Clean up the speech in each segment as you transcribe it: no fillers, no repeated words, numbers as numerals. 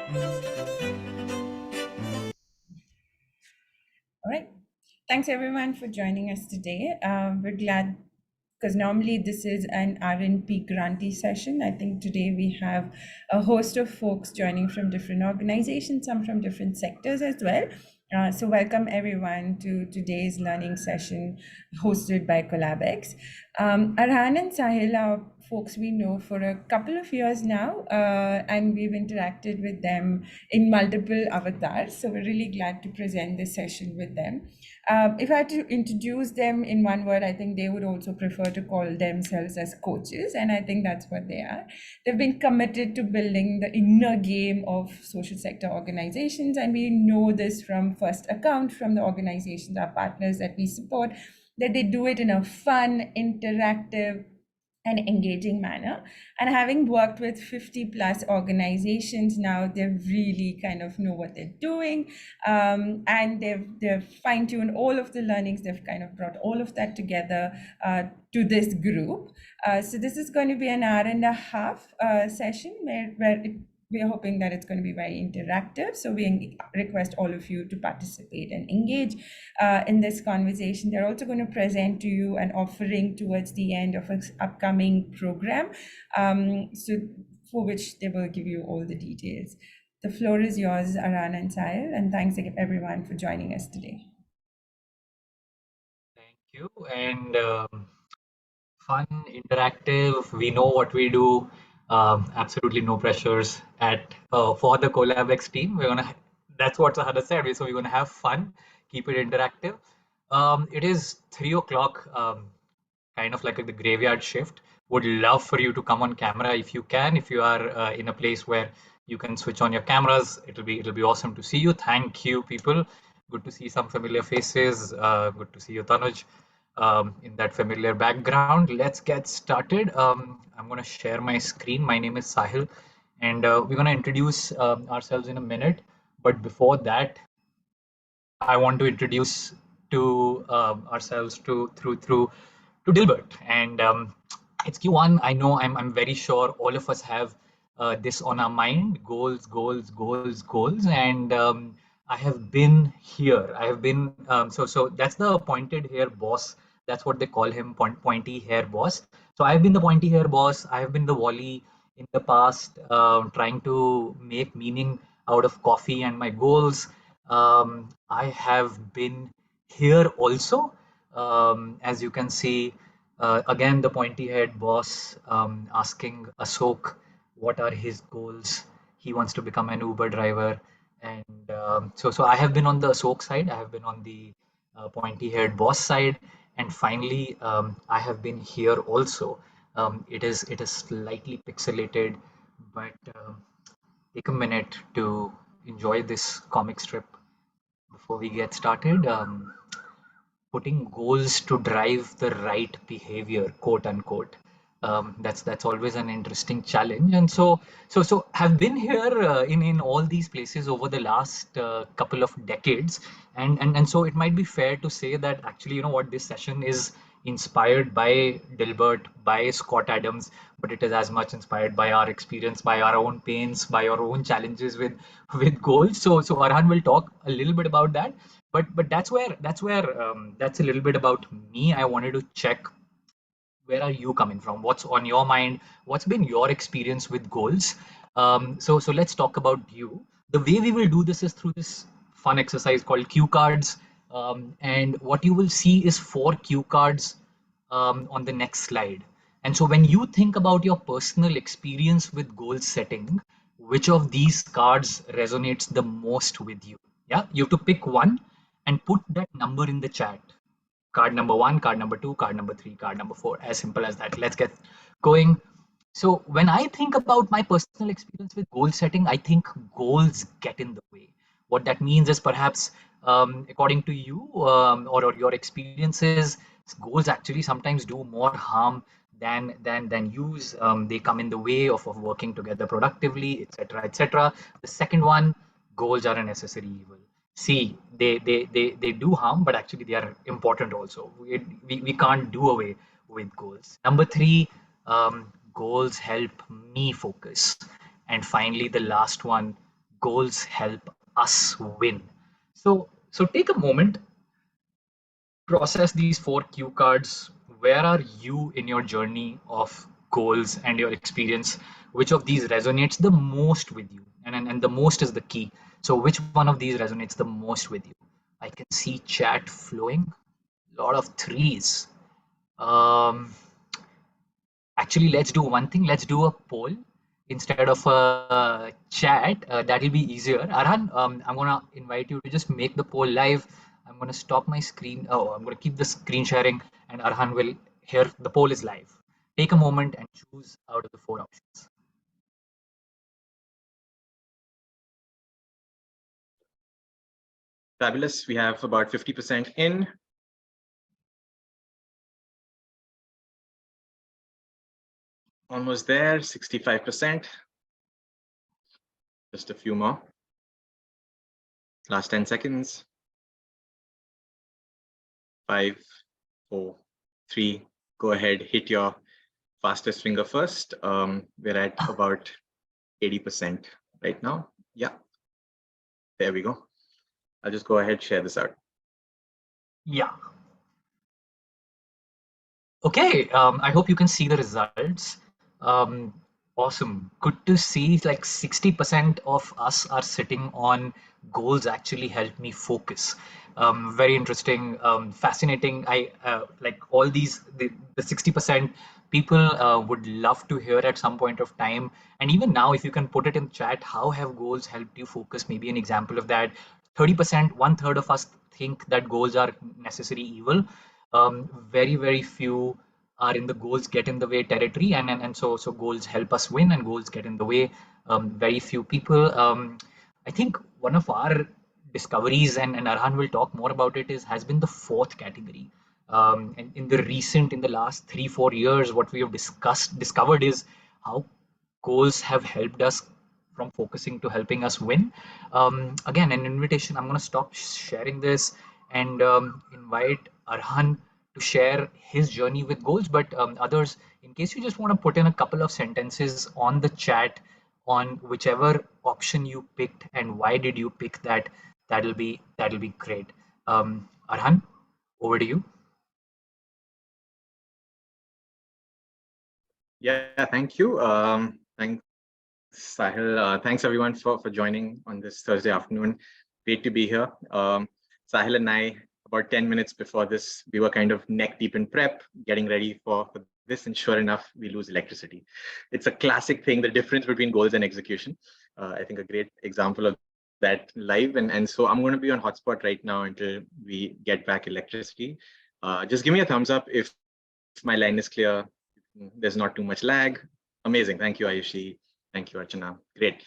All right. Thanks everyone for joining us today. We're glad because normally this is an R&P grantee session. I think today we have a host of folks joining from different organizations, some from different sectors as well. So welcome everyone to today's learning session hosted by Co.labx. Arhan and Sahil are folks we know for a couple of years now, and we've interacted with them in multiple avatars. So we're really glad to present this session with them. If I had to introduce them in one word, I think they would also prefer to call themselves as coaches, and I think that's what they are. They've been committed to building the inner game of social sector organizations, and we know this from first account from the organizations, our partners that we support, that they do it in a fun, interactive, and engaging manner. And having worked with 50 plus organizations now, they really kind of know what they're doing, and they've fine-tuned all of the learnings. They've kind of brought all of that together to this group. So this is going to be an hour and a half session where we're hoping that it's going to be very interactive. So we request all of you to participate and engage in this conversation. They're also going to present to you an offering towards the end of an upcoming program, so for which they will give you all the details. The floor is yours, Aran and Sahil, and thanks everyone for joining us today. Thank you. And fun, interactive. We know what we do. Absolutely no pressures at for the Co.labx team. We're gonna. That's what Sahada said. So we're gonna have fun, keep it interactive. It is 3 o'clock. Kind of like the graveyard shift. Would love for you to come on camera if you can. If you are in a place where you can switch on your cameras, it'll be awesome to see you. Thank you, people. Good to see some familiar faces. Good to see you, Tanuj, in that familiar background. Let's get started. I'm going to share my screen. My name is Sahil, and we're going to introduce ourselves in a minute. But before that, I want to introduce to ourselves to Dilbert, and it's Q1. I know I'm very sure all of us have this on our mind: goals, goals, goals, goals. And I have been here. I have been so that's the pointed hair boss. That's what they call him, pointy hair boss. So I've been the pointy hair boss. I have been the Wally in the past, trying to make meaning out of coffee and my goals. I have been here also. As you can see, again, the pointy head boss asking Ashok what are his goals. He wants to become an Uber driver. And so I have been on the Ashok side, I have been on the pointy head boss side. And finally, I have been here also. It is slightly pixelated, but take a minute to enjoy this comic strip before we get started. Putting goals to drive the right behavior, quote unquote. That's always an interesting challenge. And so have been here in all these places over the last couple of decades. And so it might be fair to say that actually, you know what, this session is inspired by Dilbert, by Scott Adams, but it is as much inspired by our experience, by our own pains, by our own challenges with goals. So Arhan will talk a little bit about that. But that's a little bit about me. I wanted to check, where are you coming from? What's on your mind? What's been your experience with goals? So let's talk about you. The way we will do this is through this fun exercise called cue cards. And what you will see is 4 cue cards on the next slide. And so when you think about your personal experience with goal setting, which of these cards resonates the most with you? Yeah, you have to pick one and put that number in the chat. Card number 1, card number 2, card number 3, card number 4. As simple as that. Let's get going. So when I think about my personal experience with goal setting, I think goals get in the way. What that means is perhaps, according to you, or your experiences, goals actually sometimes do more harm than use. They come in the way of working together productively, etc., etc. The second one, goals are a necessary evil. See, they do harm, but actually they are important also. We can't do away with goals. Number 3, goals help me focus. And finally, the last one, goals help us win. So take a moment, process these four cue cards. Where are you in your journey of goals and your experience? Which of these resonates the most with you? And the most is the key. So which one of these resonates the most with you? I can see chat flowing. A lot of threes. Um, Actually, let's do one thing. Let's do a poll instead of a chat. That'll be easier. Arhan, I'm gonna invite you to just make the poll live. I'm gonna stop my screen. Oh, I'm gonna keep the screen sharing, and Arhan will hear the poll is live. Take a moment and choose out of the four options. Fabulous. We have about 50% in. Almost there, 65%. Just a few more. Last 10 seconds. 5, 4, 3. Go ahead, hit your fastest finger first. We're at about 80% right now. Yeah, there we go. I'll just go ahead, share this out. Yeah. Okay, I hope you can see the results. Um, awesome. Good to see like 60% of us are sitting on goals actually help me focus. Very interesting, fascinating. I like all these, the 60% people would love to hear at some point of time. And even now, if you can put it in chat, how have goals helped you focus? Maybe an example of that. 30%, one third of us think that goals are necessary evil. Very few are in the goals get in the way territory, and so goals help us win and goals get in the way. Very few people. I think one of our discoveries, and Arhan will talk more about it, is has been the fourth category. And in the last 3-4 years, what we have discovered is how goals have helped us from focusing to helping us win. Again, an invitation. I'm going to stop sharing this and invite Arhan to share his journey with goals. But others, in case you just want to put in a couple of sentences on the chat on whichever option you picked and why did you pick that, that'll be great. Arhan, over to you. Yeah, thank you. Thanks, Sahil. Thanks everyone for joining on this Thursday afternoon. Great to be here. Sahil and I, about 10 minutes before this, we were kind of neck deep in prep, getting ready for this, and sure enough, we lose electricity. It's a classic thing, the difference between goals and execution. I think a great example of that live. And so I'm going to be on hotspot right now until we get back electricity. Just give me a thumbs up if my line is clear. There's not too much lag. Amazing. Thank you, Ayushi. Thank you, Archana. Great.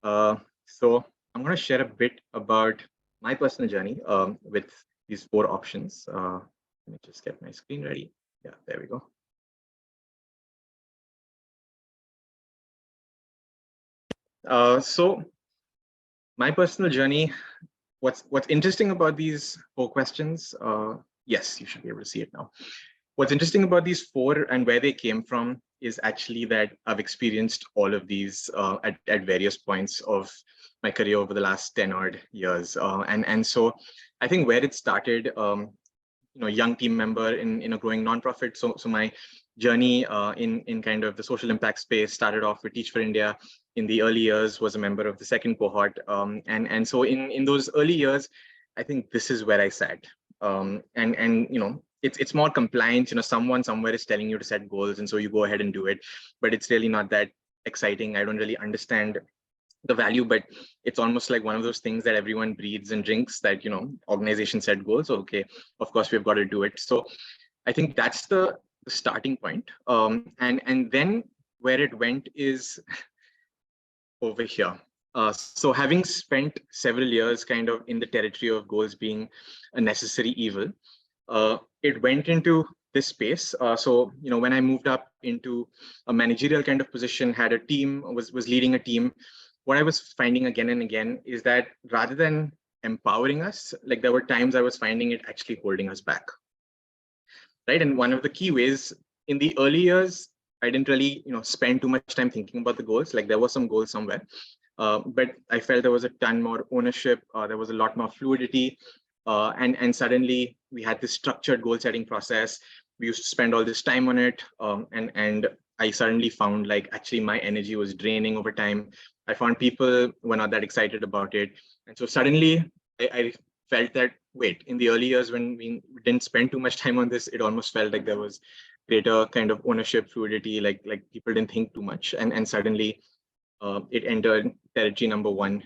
So I'm going to share a bit about my personal journey with these four options. Let me just get my screen ready. Yeah, there we go. So my personal journey, what's interesting about these four questions, yes, you should be able to see it now. What's interesting about these four and where they came from is actually that I've experienced all of these at various points of my career over the last 10 odd years. And so I think where it started, young team member in a growing nonprofit. So my journey in kind of the social impact space started off with Teach for India. In the early years, was a member of the second cohort, and so in those early years, I think this is where I sat. And it's more compliance. Someone somewhere is telling you to set goals, and so you go ahead and do it, but it's really not that exciting. I don't really understand the value, but it's almost like one of those things that everyone breathes and drinks, that organization set goals, okay, of course we've got to do it. So I think that's the starting point. And then where it went is over here. So having spent several years kind of in the territory of goals being a necessary evil, it went into this space. So when I moved up into a managerial kind of position, had a team, was leading a team, what I was finding again and again is that rather than empowering us, like there were times I was finding it actually holding us back. Right. And one of the key ways, in the early years, I didn't really, spend too much time thinking about the goals. Like there was some goals somewhere, but I felt there was a ton more ownership. There was a lot more fluidity. And suddenly we had this structured goal setting process. We used to spend all this time on it. And I suddenly found like actually my energy was draining over time. I found people were not that excited about it. And so suddenly I felt that, wait, in the early years when we didn't spend too much time on this, it almost felt like there was greater kind of ownership, fluidity, like people didn't think too much. And suddenly it entered territory number one,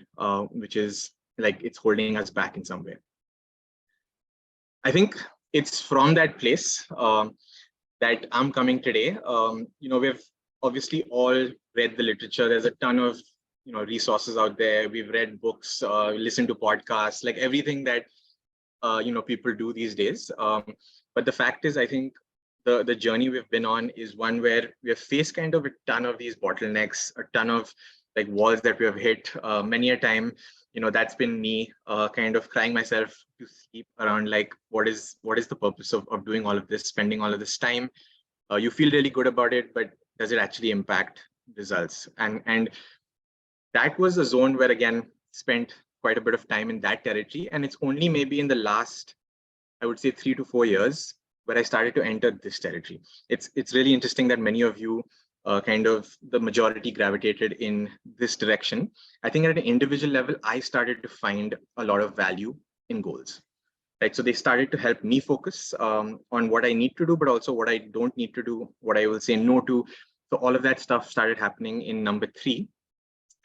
which is like it's holding us back in some way. I think it's from that place that I'm coming today. We've obviously all read the literature. There's a ton of resources out there. We've read books, listened to podcasts, like everything that people do these days. But the fact is, I think the journey we've been on is one where we have faced kind of a ton of these bottlenecks, a ton of like walls that we have hit. Many a time, that's been me kind of crying myself to sleep around like what is the purpose of doing all of this, spending all of this time. You feel really good about it, but does it actually impact results? And that was a zone where again spent quite a bit of time in that territory. And it's only maybe in the last, I would say 3 to 4 years where I started to enter this territory. It's really interesting that many of you kind of the majority gravitated in this direction. I think at an individual level, I started to find a lot of value in goals. Right, so they started to help me focus on what I need to do, but also what I don't need to do, what I will say no to. So all of that stuff started happening in number 3.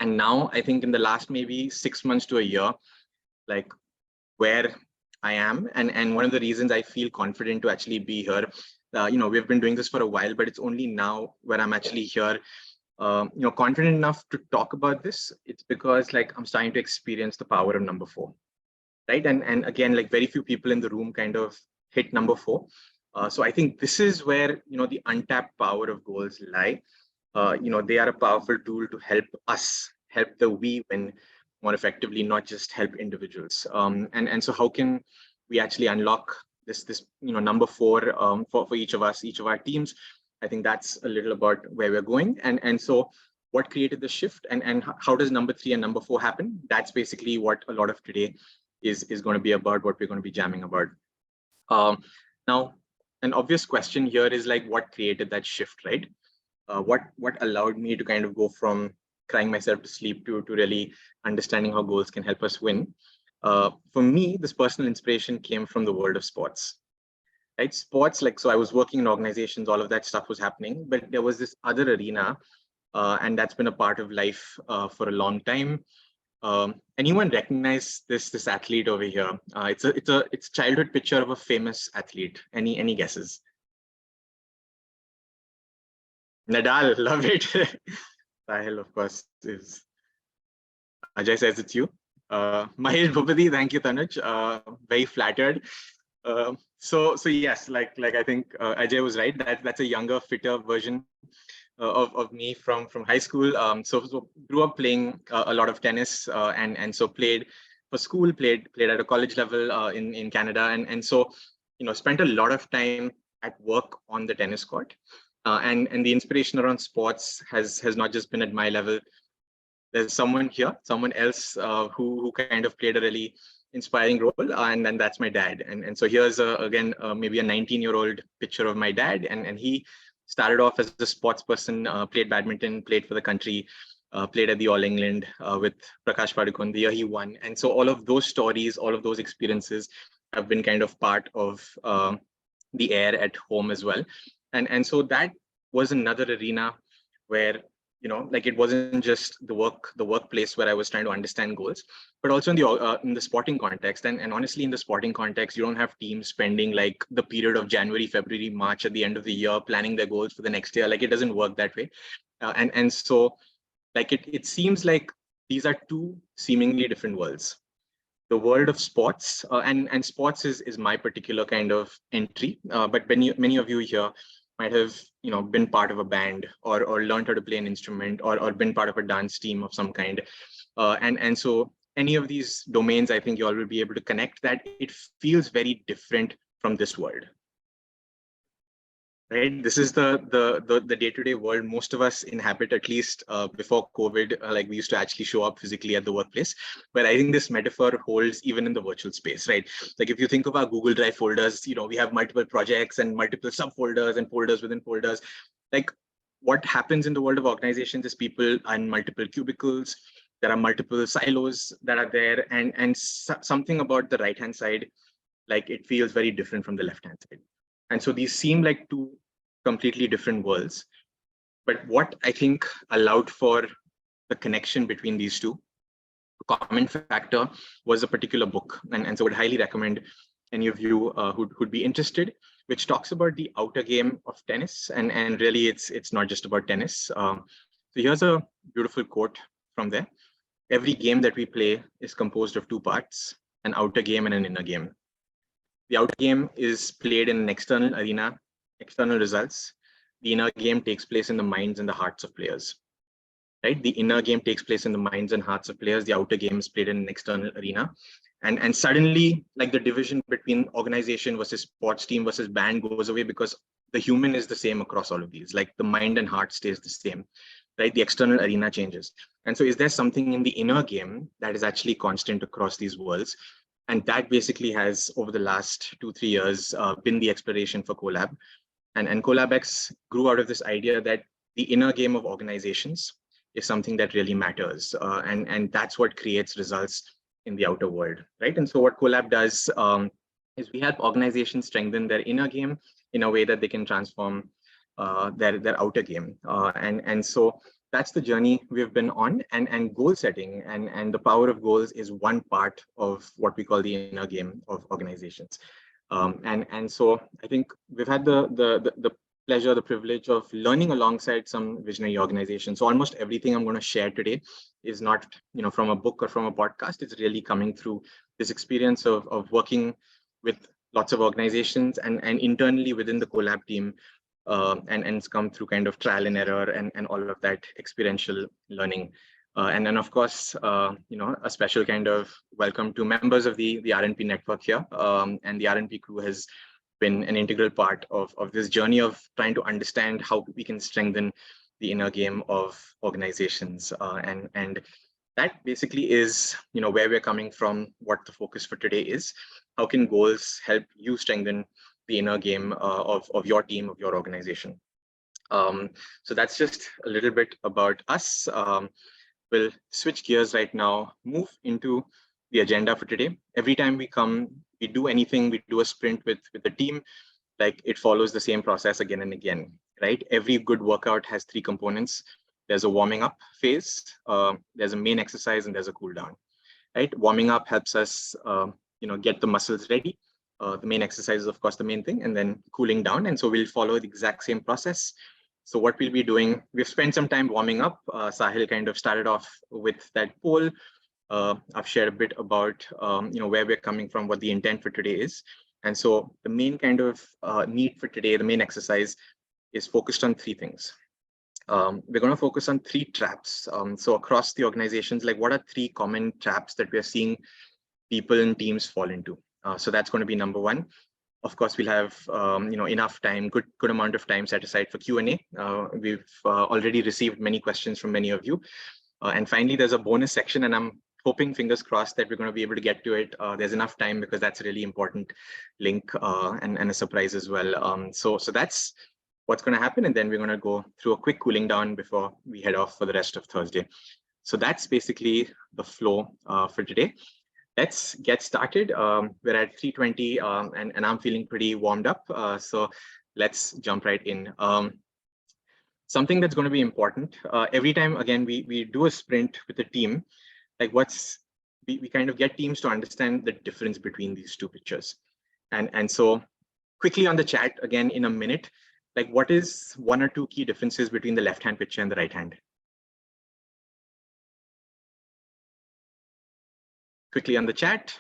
And now I think in the last maybe 6 months to a year, like where I am, and one of the reasons I feel confident to actually be here, we've been doing this for a while, but it's only now where I'm actually here, confident enough to talk about this. It's because like I'm starting to experience the power of number 4, right? And again, like very few people in the room kind of hit number 4. So I think this is where the untapped power of goals lie. They are a powerful tool to help us help the we win more effectively, not just help individuals. And so how can we actually unlock this number 4 for each of us, each of our teams? I think that's a little about where we're going. And so what created the shift, and how does number 3 and number 4 happen? That's basically what a lot of today is going to be about, what we're going to be jamming about. Now, an obvious question here is like, what created that shift, right? What allowed me to kind of go from crying myself to sleep to really understanding how goals can help us win. For me, this personal inspiration came from the world of sports, right? Sports, like, so I was working in organizations, all of that stuff was happening, but there was this other arena, and that's been a part of life for a long time. Anyone recognize this athlete over here? It's a childhood picture of a famous athlete. Any guesses? Nadal, love it. Sahil, of course, is. Ajay says it's you. Mahesh Bhupati, thank you, Tanuj. Very flattered. So yes, like I think Ajay was right. That's a younger, fitter version of me from high school. So grew up playing a lot of tennis, and so played for school, played at a college level in Canada, and so spent a lot of time at work on the tennis court. And the inspiration around sports has not just been at my level. There's someone here, someone else who kind of played a really inspiring role, and then that's my dad. And so here's again maybe a 19-year-old picture of my dad, and he started off as a sports person, played badminton, played for the country, played at the All England with Prakash Padukone the year he won. And so all of those stories, all of those experiences have been kind of part of the air at home as well. And so that was another arena where like it wasn't just the workplace where I was trying to understand goals, but also in the sporting context. And honestly, in the sporting context, you don't have teams spending like the period of January, February, March at the end of the year planning their goals for the next year. Like it doesn't work that way. And so like it seems like these are two seemingly different worlds. The world of sports, and sports is my particular kind of entry. But many of you here might have been part of a band or learned how to play an instrument or been part of a dance team of some kind. And so any of these domains, I think you all will be able to connect that it feels very different from this world. right? This is the day-to-day world most of us inhabit, at least before COVID. Like we used to actually show up physically at the workplace. But I think this metaphor holds even in the virtual space, right? Like if you think of our Google Drive folders, we have multiple projects and multiple subfolders and folders within folders. Like what happens in the world of organizations is people are in multiple cubicles. There are multiple silos that are there, and something about the right-hand side, like it feels very different from the left-hand side. And so these seem like two completely different worlds. But what I think allowed for the connection between these two, a common factor, was a particular book. And so I would highly recommend any of you who'd be interested, which talks about the outer game of tennis. And really, it's not just about tennis. So here's a beautiful quote from there. Every game that we play is composed of two parts, an outer game and an inner game. The outer game is played in an external arena, external results. The inner game takes place in the minds and the hearts of players. Right? The inner game takes place in the minds and hearts of players. The outer game is played in an external arena. And suddenly, like the division between organization versus sports team versus band goes away, because the human is the same across all of these. Like the mind and heart stays the same, right? The external arena changes. And so is there something in the inner game that is actually constant across these worlds? And that basically has, over the last 2-3 years, been the exploration for Co.lab. And Co.labx grew out of this idea that the inner game of organizations is something that really matters. And that's what creates results in the outer world, right? And so what Co.lab does is we help organizations strengthen their inner game in a way that they can transform their outer game. And so that's the journey we've been on, and goal setting and the power of goals is one part of what we call the inner game of organizations. And so I think we've had the pleasure, the privilege of learning alongside some visionary organizations. So almost everything I'm going to share today is not, from a book or from a podcast. It's really coming through this experience of working with lots of organizations and internally within the Co.lab team. And it's come through kind of trial and error and all of that experiential learning. And then, of course, a special kind of welcome to members of the RNP network here. And the RNP crew has been an integral part of this journey of trying to understand how we can strengthen the inner game of organizations. And that basically is, where we're coming from, what the focus for today is. How can goals help you strengthen the inner game of your team, of your organization? So that's just a little bit about us. We'll switch gears right now, move into the agenda for today. Every time we come, we do anything, we do a sprint with the team, like it follows the same process again and again, right? Every good workout has 3 components. There's a warming up phase, there's a main exercise, and there's a cool down, right? Warming up helps us, get the muscles ready. The main exercise is, of course, the main thing, and then cooling down. And so we'll follow the exact same process. So what we'll be doing, we've spent some time warming up. Sahil kind of started off with that poll. I've shared a bit about, where we're coming from, what the intent for today is. And so the main kind of need for today, the main exercise is focused on 3 things. We're going to focus on 3 traps. So across the organizations, like what are 3 common traps that we're seeing people and teams fall into? So that's going to be number 1. Of course, we'll have enough time, good amount of time set aside for Q&A. We've already received many questions from many of you. And finally, there's a bonus section, and I'm hoping, fingers crossed, that we're going to be able to get to it. There's enough time, because that's a really important link and a surprise as well. So that's what's going to happen. And then we're going to go through a quick cooling down before we head off for the rest of Thursday. So that's basically the flow for today. Let's get started. We're at 3:20 and I'm feeling pretty warmed up. So let's jump right in. Something that's going to be important, every time, again, we do a sprint with a team, like we kind of get teams to understand the difference between these 2 pictures. And so quickly on the chat, again, in a minute, like what is 1 or 2 key differences between the left-hand picture and the right hand? Quickly on the chat.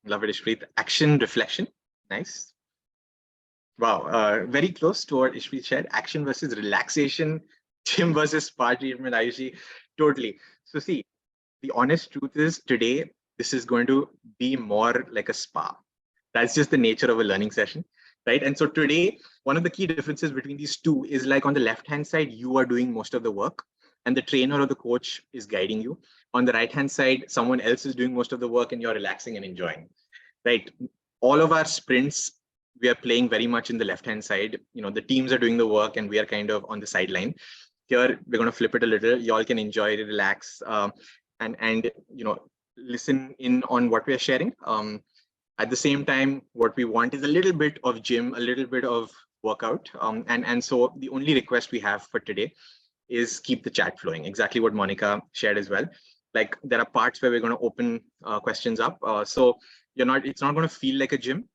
Love it, Ishpreet. Action, reflection. Nice. Wow, very close to what Ishpreet shared. Action versus relaxation, gym versus spa treatment, Ayushi. Totally. So see, the honest truth is today, this is going to be more like a spa. That's just the nature of a learning session, right? And so today, one of the key differences between these two is like on the left-hand side, you are doing most of the work and the trainer or the coach is guiding you. On the right-hand side, someone else is doing most of the work and you're relaxing and enjoying, right? All of our sprints, we are playing very much in the left-hand side. The teams are doing the work and we are kind of on the sideline. Here, we're going to flip it a little. Y'all can enjoy it, relax, and listen in on what we are sharing. At the same time, what we want is a little bit of gym, a little bit of workout. And so the only request we have for today is keep the chat flowing. Exactly what Monica shared as well. Like there are parts where we're going to open questions up. So it's not going to feel like a gym.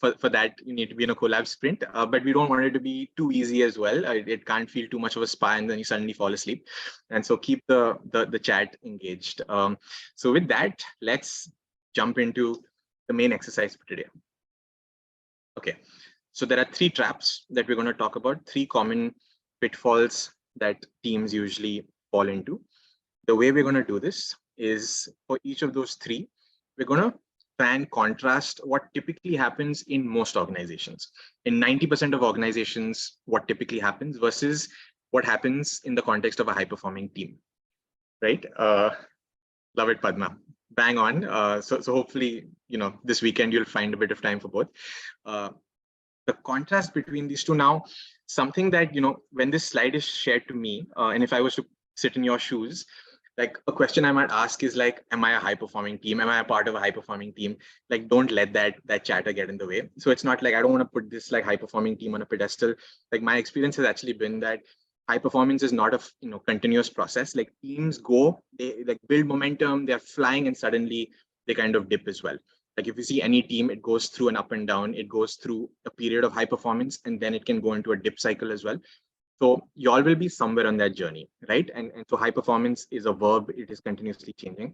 For that, you need to be in a collab sprint, but we don't want it to be too easy as well. It can't feel too much of a spa and then you suddenly fall asleep. And so keep the chat engaged. So with that, let's jump into the main exercise for today. Okay, so there are 3 traps that we're going to talk about, 3 common pitfalls that teams usually fall into. The way we're going to do this is for each of those 3, we're going to try and contrast what typically happens in most organizations. In 90% of organizations, what typically happens versus what happens in the context of a high-performing team, right? Love it, Padma. Bang on. So hopefully, this weekend you'll find a bit of time for both. The contrast between these two now, something that, when this slide is shared to me, and if I was to sit in your shoes, like a question I might ask is like, am I a high performing team? Am I a part of a high performing team? Like, don't let that chatter get in the way. So it's not like, I don't want to put this like high performing team on a pedestal. Like my experience has actually been that high performance is not a continuous process. Like teams go, they like build momentum, they're flying and suddenly they kind of dip as well. Like if you see any team, it goes through an up and down, it goes through a period of high performance and then it can go into a dip cycle as well. So y'all will be somewhere on that journey, right? And so high performance is a verb, it is continuously changing.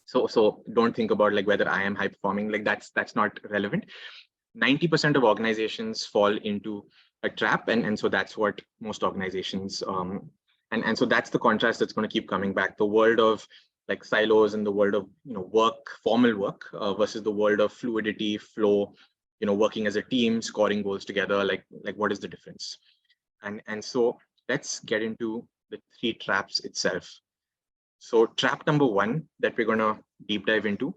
So don't think about like whether I am high performing, like that's not relevant. 90% of organizations fall into a trap. And so that's what most organizations, and so that's the contrast that's going to keep coming back. The world of like silos and the world of, work, formal work versus the world of fluidity, flow, working as a team, scoring goals together, like what is the difference? And so let's get into the 3 traps itself. So trap number 1 that we're going to deep dive into,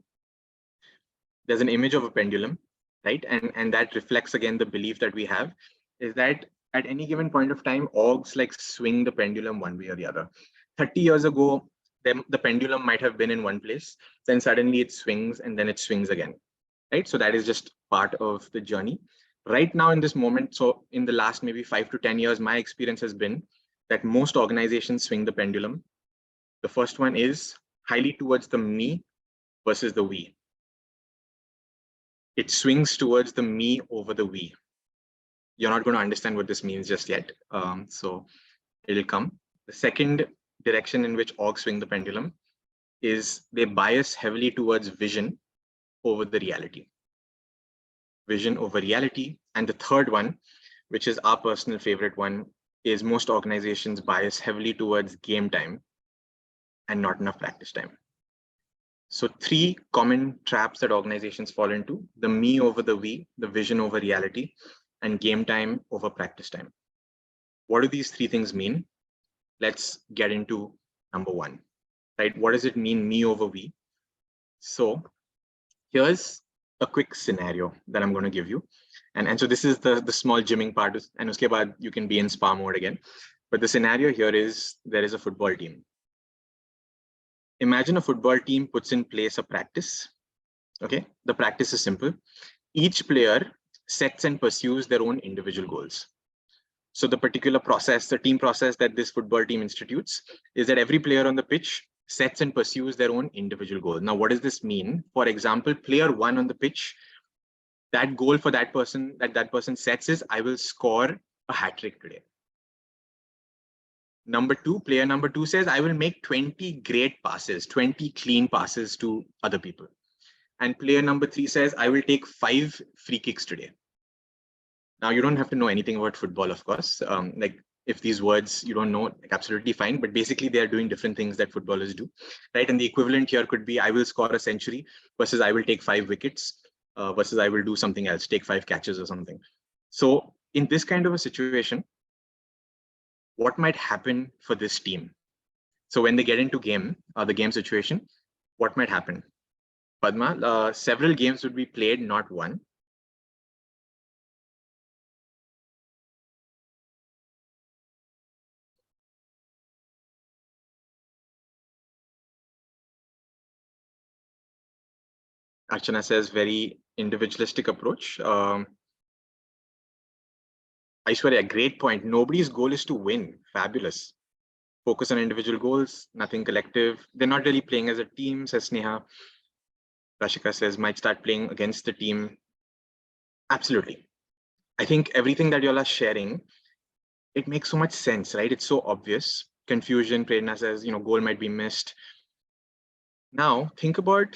there's an image of a pendulum, right? And that reflects again the belief that we have is that at any given point of time, orgs like swing the pendulum one way or the other. 30 years ago, the pendulum might have been in one place, then suddenly it swings and then it swings again, right? So that is just part of the journey. Right now in this moment, so in the last maybe 5 to 10 years, my experience has been that most organizations swing the pendulum. The first one is highly towards the me versus the we. It swings towards the me over the we. You're not going to understand what this means just yet. So it'll come. The second direction in which orgs swing the pendulum is they bias heavily towards vision over the reality. Vision over reality. And the third one, which is our personal favorite one, is most organizations bias heavily towards game time and not enough practice time. So 3 common traps that organizations fall into: the me over the we, the vision over reality, and game time over practice time. What do these 3 things mean? Let's get into number 1, right? What does it mean, me over we? So here's a quick scenario that I'm going to give you. And so this is the small gymming part, and uske baad you can be in spa mode again. But the scenario here is there is a football team. Imagine a football team puts in place a practice. Okay, the practice is simple. Each player sets and pursues their own individual goals. So the particular process, the team process that this football team institutes is that every player on the pitch sets and pursues their own individual goal. Now, what does this mean? For example, player 1 on the pitch, that goal for that person that person sets is, I will score a hat trick today. Player number 2 says, I will make 20 great passes, 20 clean passes to other people. And player number 3 says, I will take 5 free kicks today. Now, you don't have to know anything about football, of course. Like if these words you don't know, like, absolutely fine. But basically, they are doing different things that footballers do, right? And the equivalent here could be, I will score a century versus I will take 5 wickets. versus I will do something else, take 5 catches or something. So in this kind of a situation, what might happen for this team? So when they get into the game situation, what might happen? Padma, several games would be played, not one. Archana says very individualistic approach. Aishwarya, great point. Nobody's goal is to win. Fabulous. Focus on individual goals, nothing collective. They're not really playing as a team, says Sneha. Rashika says might start playing against the team. Absolutely. I think everything that y'all are sharing, it makes so much sense, right? It's so obvious. Confusion, Prerna says, goal might be missed. Now, think about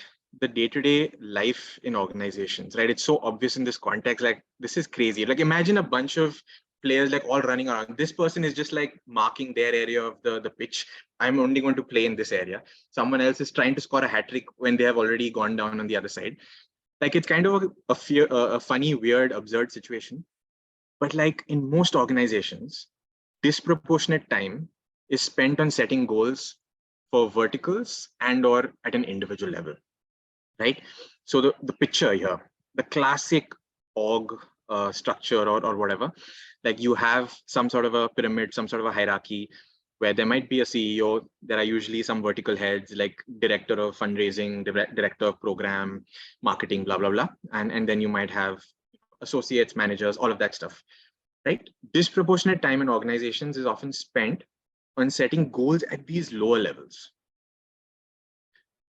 the day-to-day life in organizations, right? It's so obvious in this context, like this is crazy. Like imagine a bunch of players like all running around. This person is just like marking their area of the pitch. I'm only going to play in this area. Someone else is trying to score a hat trick when they have already gone down on the other side. Like it's kind of a funny, weird, absurd situation. But like in most organizations, disproportionate time is spent on setting goals for verticals and or at an individual level, right? So the picture here, the classic org structure or whatever, like you have some sort of a pyramid, some sort of a hierarchy where there might be a CEO. There are usually some vertical heads like director of fundraising, director of program, marketing, blah, blah, blah. And then you might have associates, managers, all of that stuff, right? Disproportionate time in organizations is often spent on setting goals at these lower levels.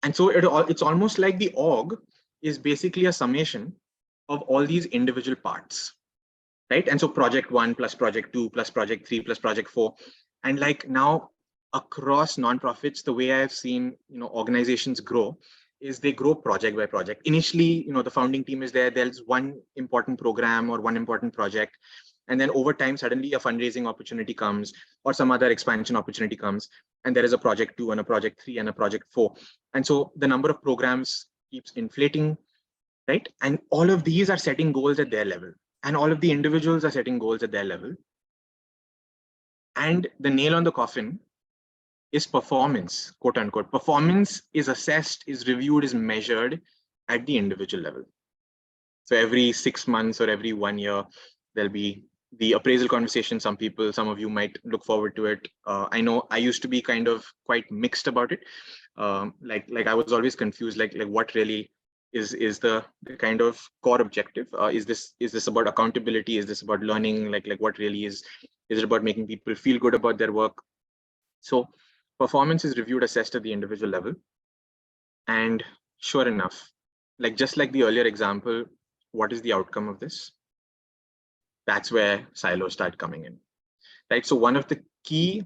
And so it's almost like the org is basically a summation of all these individual parts, right? And so project 1 plus project 2 plus project 3 plus project 4. And like now across nonprofits, the way I've seen, organizations grow is they grow project by project. Initially, the founding team is there. There's one important program or one important project. And then over time, suddenly a fundraising opportunity comes or some other expansion opportunity comes. And there is a project 2 and a project 3 and a project 4. And so the number of programs keeps inflating, right? And all of these are setting goals at their level. And all of the individuals are setting goals at their level. And the nail on the coffin is performance, quote unquote. Performance is assessed, is reviewed, is measured at the individual level. So every 6 months or every 1 year, there'll be the appraisal conversation. Some of you might look forward to it. I know I used to be kind of quite mixed about it. Like I was always confused, like what really is the kind of core objective? Is this about accountability? Is this about learning? Like what really is it about making people feel good about their work? So performance is reviewed, assessed at the individual level. And sure enough, like just like the earlier example, what is the outcome of this? That's where silos start coming in, right? So one of the key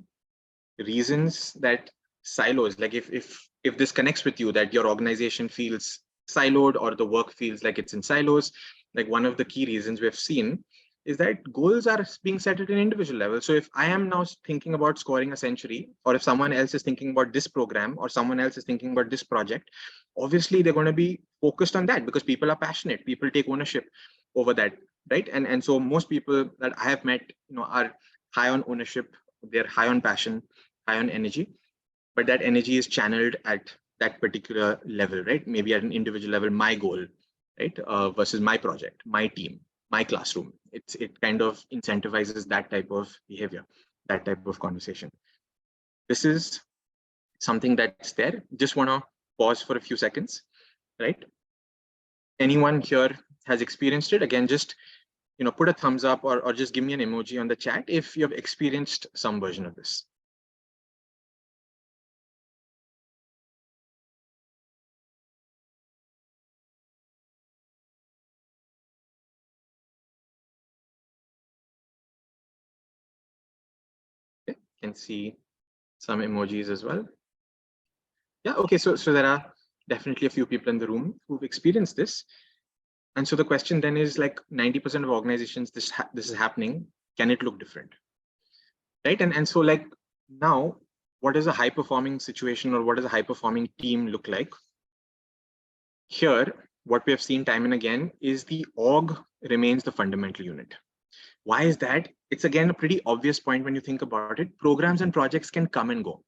reasons that silos, like if this connects with you, that your organization feels siloed or the work feels like it's in silos, like one of the key reasons we've seen is that goals are being set at an individual level. So if I am now thinking about scoring a century, or if someone else is thinking about this program, or someone else is thinking about this project, obviously they're going to be focused on that because people are passionate, people take ownership over that, right? And so most people that I have met, are high on ownership, they're high on passion, high on energy, but that energy is channeled at that particular level, right? Maybe at an individual level, my goal, right? Versus my project, my team, my classroom. It kind of incentivizes that type of behavior, that type of conversation. This is something that's there. Just want to pause for a few seconds, right? Anyone here has experienced it? Again, just put a thumbs up or just give me an emoji on the chat if you have experienced some version of this. Okay, can see some emojis as well. Yeah, okay, so there are definitely a few people in the room who've experienced this. And so the question then is like 90% of organizations, this is happening. Can it look different? Right. And so like now, what does a high performing situation or what does a high performing team look like? Here, what we have seen time and again is the org remains the fundamental unit. Why is that? It's again a pretty obvious point when you think about it. Programs and projects can come and go.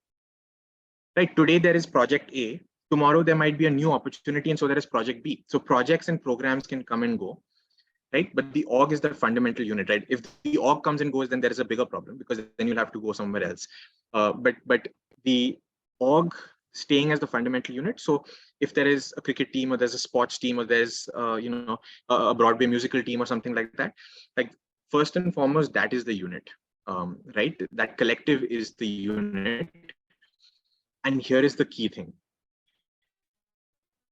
Right, today there is project A, tomorrow there might be a new opportunity, and so there is project B. So projects and programs can come and go, right? But the org is the fundamental unit, right? If the org comes and goes, then there is a bigger problem because then you'll have to go somewhere else. But the org staying as the fundamental unit. So if there is a cricket team or there's a sports team or there's a Broadway musical team or something like that, like first and foremost, that is the unit, right? That collective is the unit. And here is the key thing.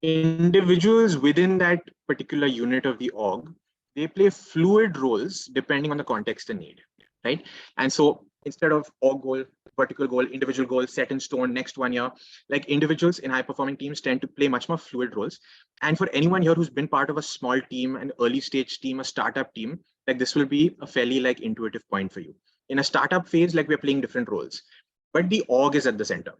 Individuals within that particular unit of the org, they play fluid roles depending on the context and need, right? And so instead of org goal, vertical goal, individual goal set in stone next 1 year, like individuals in high performing teams tend to play much more fluid roles. And for anyone here who's been part of a small team, an early stage team, a startup team, like this will be a fairly like intuitive point for you. In a startup phase, like we're playing different roles, but the org is at the center,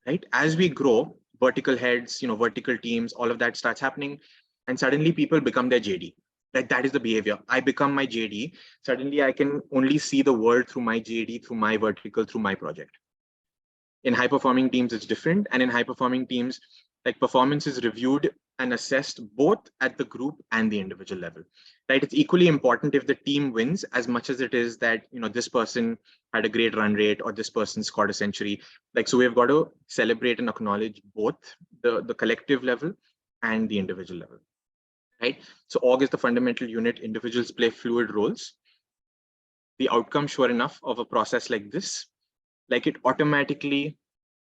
right? As we grow, vertical heads, vertical teams, all of that starts happening. And suddenly people become their JD. Like that is the behavior. I become my JD. Suddenly I can only see the world through my JD, through my vertical, through my project. In high performing teams, it's different. And in high performing teams, like performance is reviewed and assessed both at the group and the individual level, right? It's equally important if the team wins as much as it is that, this person had a great run rate or this person scored a century. Like, so we've got to celebrate and acknowledge both the collective level and the individual level, right? So org is the fundamental unit. Individuals play fluid roles. The outcome, sure enough, of a process like this, like it automatically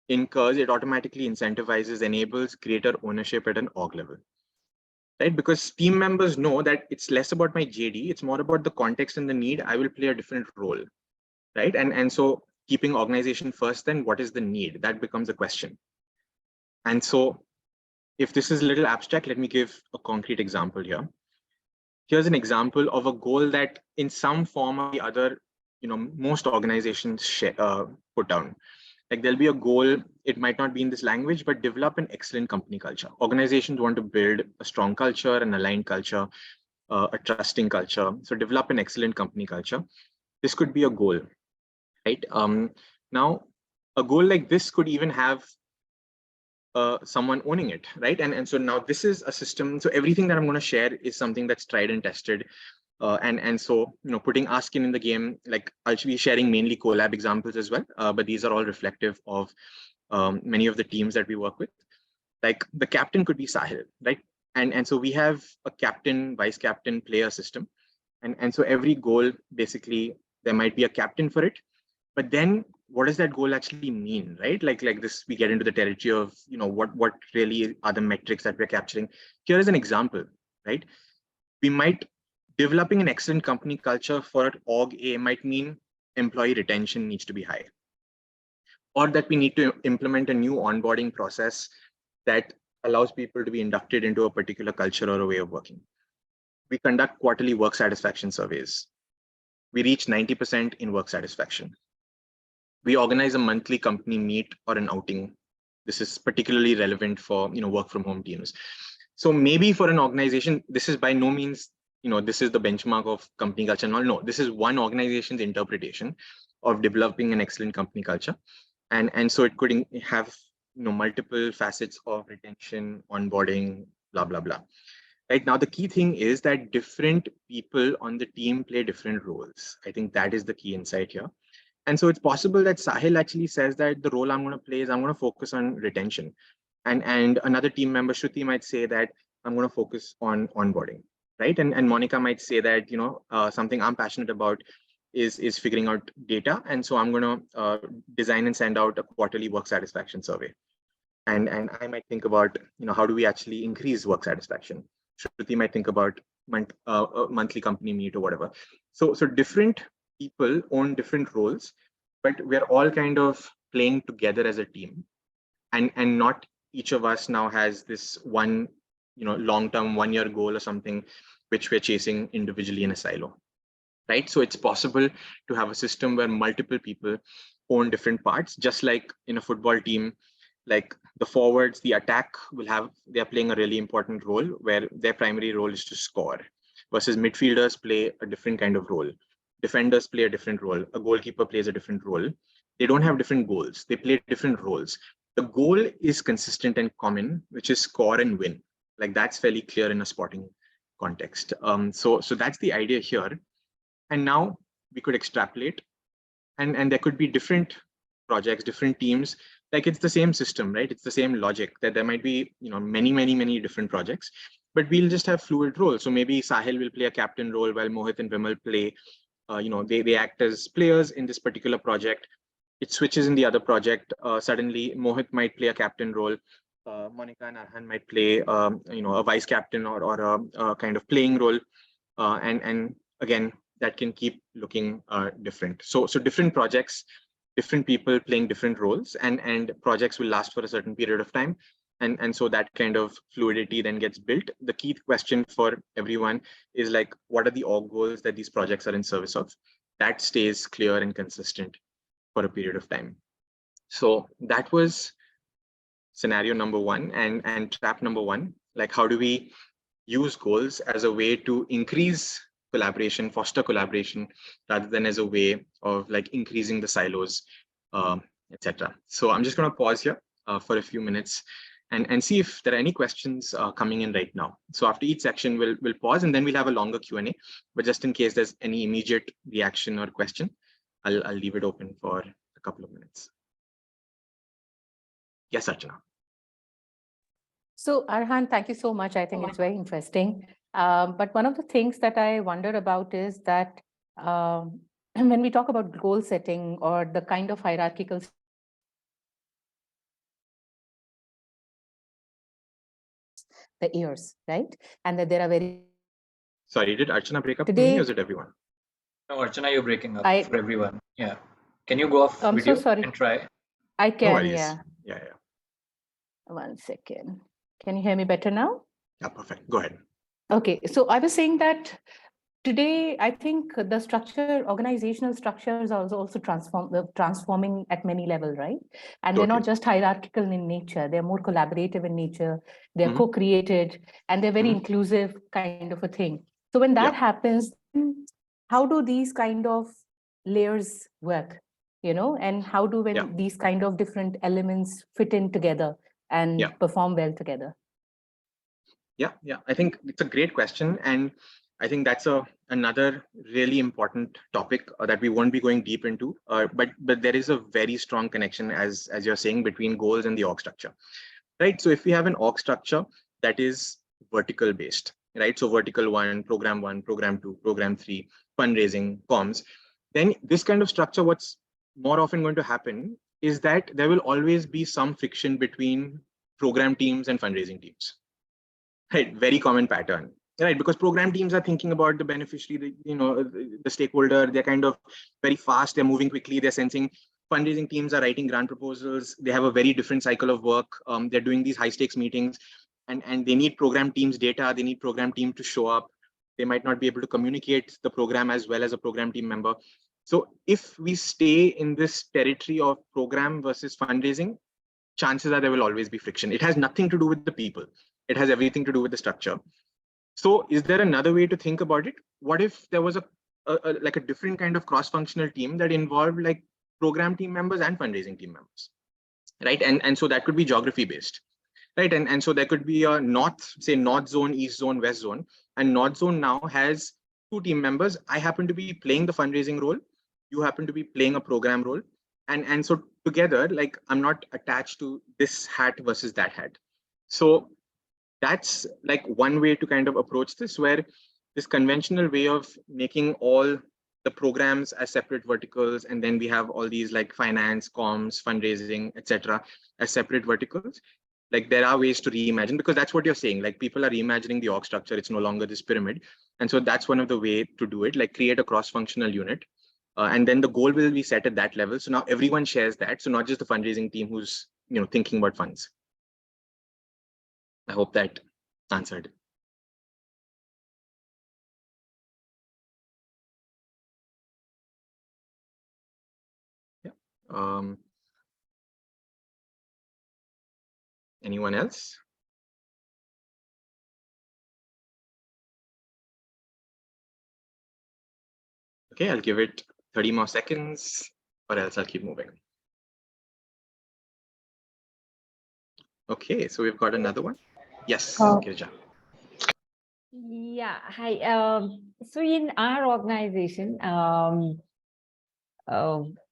incentivizes, enables greater ownership at an org level, right? Because team members know that it's less about my JD, it's more about the context and the need. I will play a different role, right? And so keeping organization first, then what is the need? That becomes a question. And so if this is a little abstract, let me give a concrete example here. Here's an example of a goal that in some form or the other, most organizations put down. Like there'll be a goal, it might not be in this language, but develop an excellent company culture. Organizations want to build a strong culture, an aligned culture, a trusting culture. So develop an excellent company culture. This could be a goal, right? Now, a goal like this could even have someone owning it, right? And so now this is a system. So everything that I'm going to share is something that's tried and tested. And so, putting our skin in the game, like I'll be sharing mainly Co.lab examples as well, but these are all reflective of many of the teams that we work with. Like the captain could be Sahil, right? And so we have a captain, vice captain, player system. And so every goal, basically, there might be a captain for it. But then what does that goal actually mean, right? Like this, we get into the territory of, what really are the metrics that we're capturing. Here is an example, right? We might developing an excellent company culture for org A might mean employee retention needs to be high, or that we need to implement a new onboarding process that allows people to be inducted into a particular culture or a way of working. We conduct quarterly work satisfaction surveys. We reach 90% in work satisfaction. We organize a monthly company meet or an outing. This is particularly relevant for work from home teams. So maybe for an organization, this is by no means this is the benchmark of company culture. No, this is one organization's interpretation of developing an excellent company culture, and so it could have multiple facets of retention, onboarding, blah blah blah. Right now, the key thing is that different people on the team play different roles. I think that is the key insight here. And so it's possible that Sahil actually says that the role I'm going to play is I'm going to focus on retention. And another team member, Shruti, might say that I'm going to focus on onboarding, right? And Monica might say that, something I'm passionate about is figuring out data. And so I'm going to design and send out a quarterly work satisfaction survey. And I might think about, how do we actually increase work satisfaction? Shruti might think about a monthly company meet or whatever. So different people own different roles, but we're all kind of playing together as a team. And not each of us now has this one, long-term 1-year goal or something, which we're chasing individually in a silo, right? So it's possible to have a system where multiple people own different parts, just like in a football team, like the forwards, the attack they're playing a really important role where their primary role is to score, versus midfielders play a different kind of role. Defenders play a different role. A goalkeeper plays a different role. They don't have different goals. They play different roles. The goal is consistent and common, which is score and win. Like that's fairly clear in a sporting context. So that's the idea here. And now we could extrapolate, and there could be different projects, different teams. Like it's the same system, right? It's the same logic that there might be, many different projects, but we'll just have fluid roles. So maybe Sahil will play a captain role while Mohit and Vimal play, they act as players in this particular project. It switches in the other project. Suddenly Mohit might play a captain role. Monica and Arhan might play, a vice captain or a kind of playing role. And again, that can keep looking different. So different projects, different people playing different roles, and projects will last for a certain period of time. And so that kind of fluidity then gets built. The key question for everyone is like, what are the org goals that these projects are in service of? That stays clear and consistent for a period of time. So that was scenario number one and trap number one. Like, how do we use goals as a way to increase collaboration, foster collaboration, rather than as a way of like increasing the silos, etc. So I'm just going to pause here for a few minutes and see if there are any questions coming in right now. So after each section, we'll pause and then we'll have a longer Q&A. But just in case there's any immediate reaction or question, I'll leave it open for a couple of minutes. Yes, Archana. So Arhan, thank you so much. I think it's very interesting. But one of the things that I wonder about is that when we talk about goal setting or the kind of hierarchical the years, right? And that there are very... Sorry, did Archana break up Today, for me or is it everyone? No, Archana, you're breaking up for everyone. Yeah. Can you go off I'm video so sorry. and try? I can, No worries. yeah. Yeah. 1 second. Can you hear me better now? Yeah, perfect. Go ahead. Okay, so I was saying that today, I think the organizational structures are also transforming at many levels, right? And they're not just hierarchical in nature, they're more collaborative in nature, they're co-created, and they're very inclusive kind of a thing. So when that happens, how do these kind of layers work, and how do these kind of different elements fit in together and perform well together? Yeah. I think it's a great question. And I think that's another really important topic that we won't be going deep into. But there is a very strong connection, as you're saying, between goals and the org structure, right? So if we have an org structure that is vertical based, right? So vertical 1, program 2, program 3, fundraising, comms, then this kind of structure, what's more often going to happen is that there will always be some friction between program teams and fundraising teams. Right, very common pattern, right? Because program teams are thinking about the beneficiary, the stakeholder. They're kind of very fast. They're moving quickly. They're sensing. Fundraising teams are writing grant proposals. They have a very different cycle of work. They're doing these high stakes meetings, and they need program teams data. They need program team to show up. They might not be able to communicate the program as well as a program team member. So if we stay in this territory of program versus fundraising, chances are there will always be friction. It has nothing to do with the people. It has everything to do with the structure. So is there another way to think about it? What if there was a different kind of cross-functional team that involved like program team members and fundraising team members, right? And so that could be geography based, right? And so there could be a north zone, east zone, west zone, and north zone now has 2 team members. I happen to be playing the fundraising role. You happen to be playing a program role. And so together, like I'm not attached to this hat versus that hat. So that's like one way to kind of approach this, where this conventional way of making all the programs as separate verticals, and then we have all these like finance, comms, fundraising, etc., as separate verticals. Like there are ways to reimagine, because that's what you're saying. Like people are reimagining the org structure. It's no longer this pyramid, and so that's one of the way to do it. Like create a cross-functional unit, and then the goal will be set at that level. So now everyone shares that. So not just the fundraising team who's thinking about funds. I hope that answered. Yeah. Anyone else? Okay, I'll give it 30 more seconds, or else I'll keep moving. Okay, so we've got another one. Yes, Girija. Yeah, hi. So in our organization,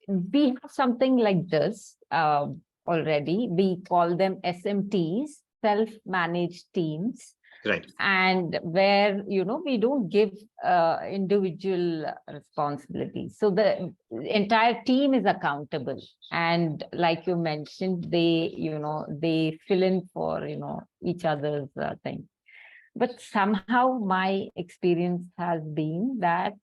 we have something like this already. We call them SMTs, self-managed teams. Right. And where, we don't give individual responsibilities. So the entire team is accountable. And like you mentioned, they, they fill in for, each other's thing. But somehow my experience has been that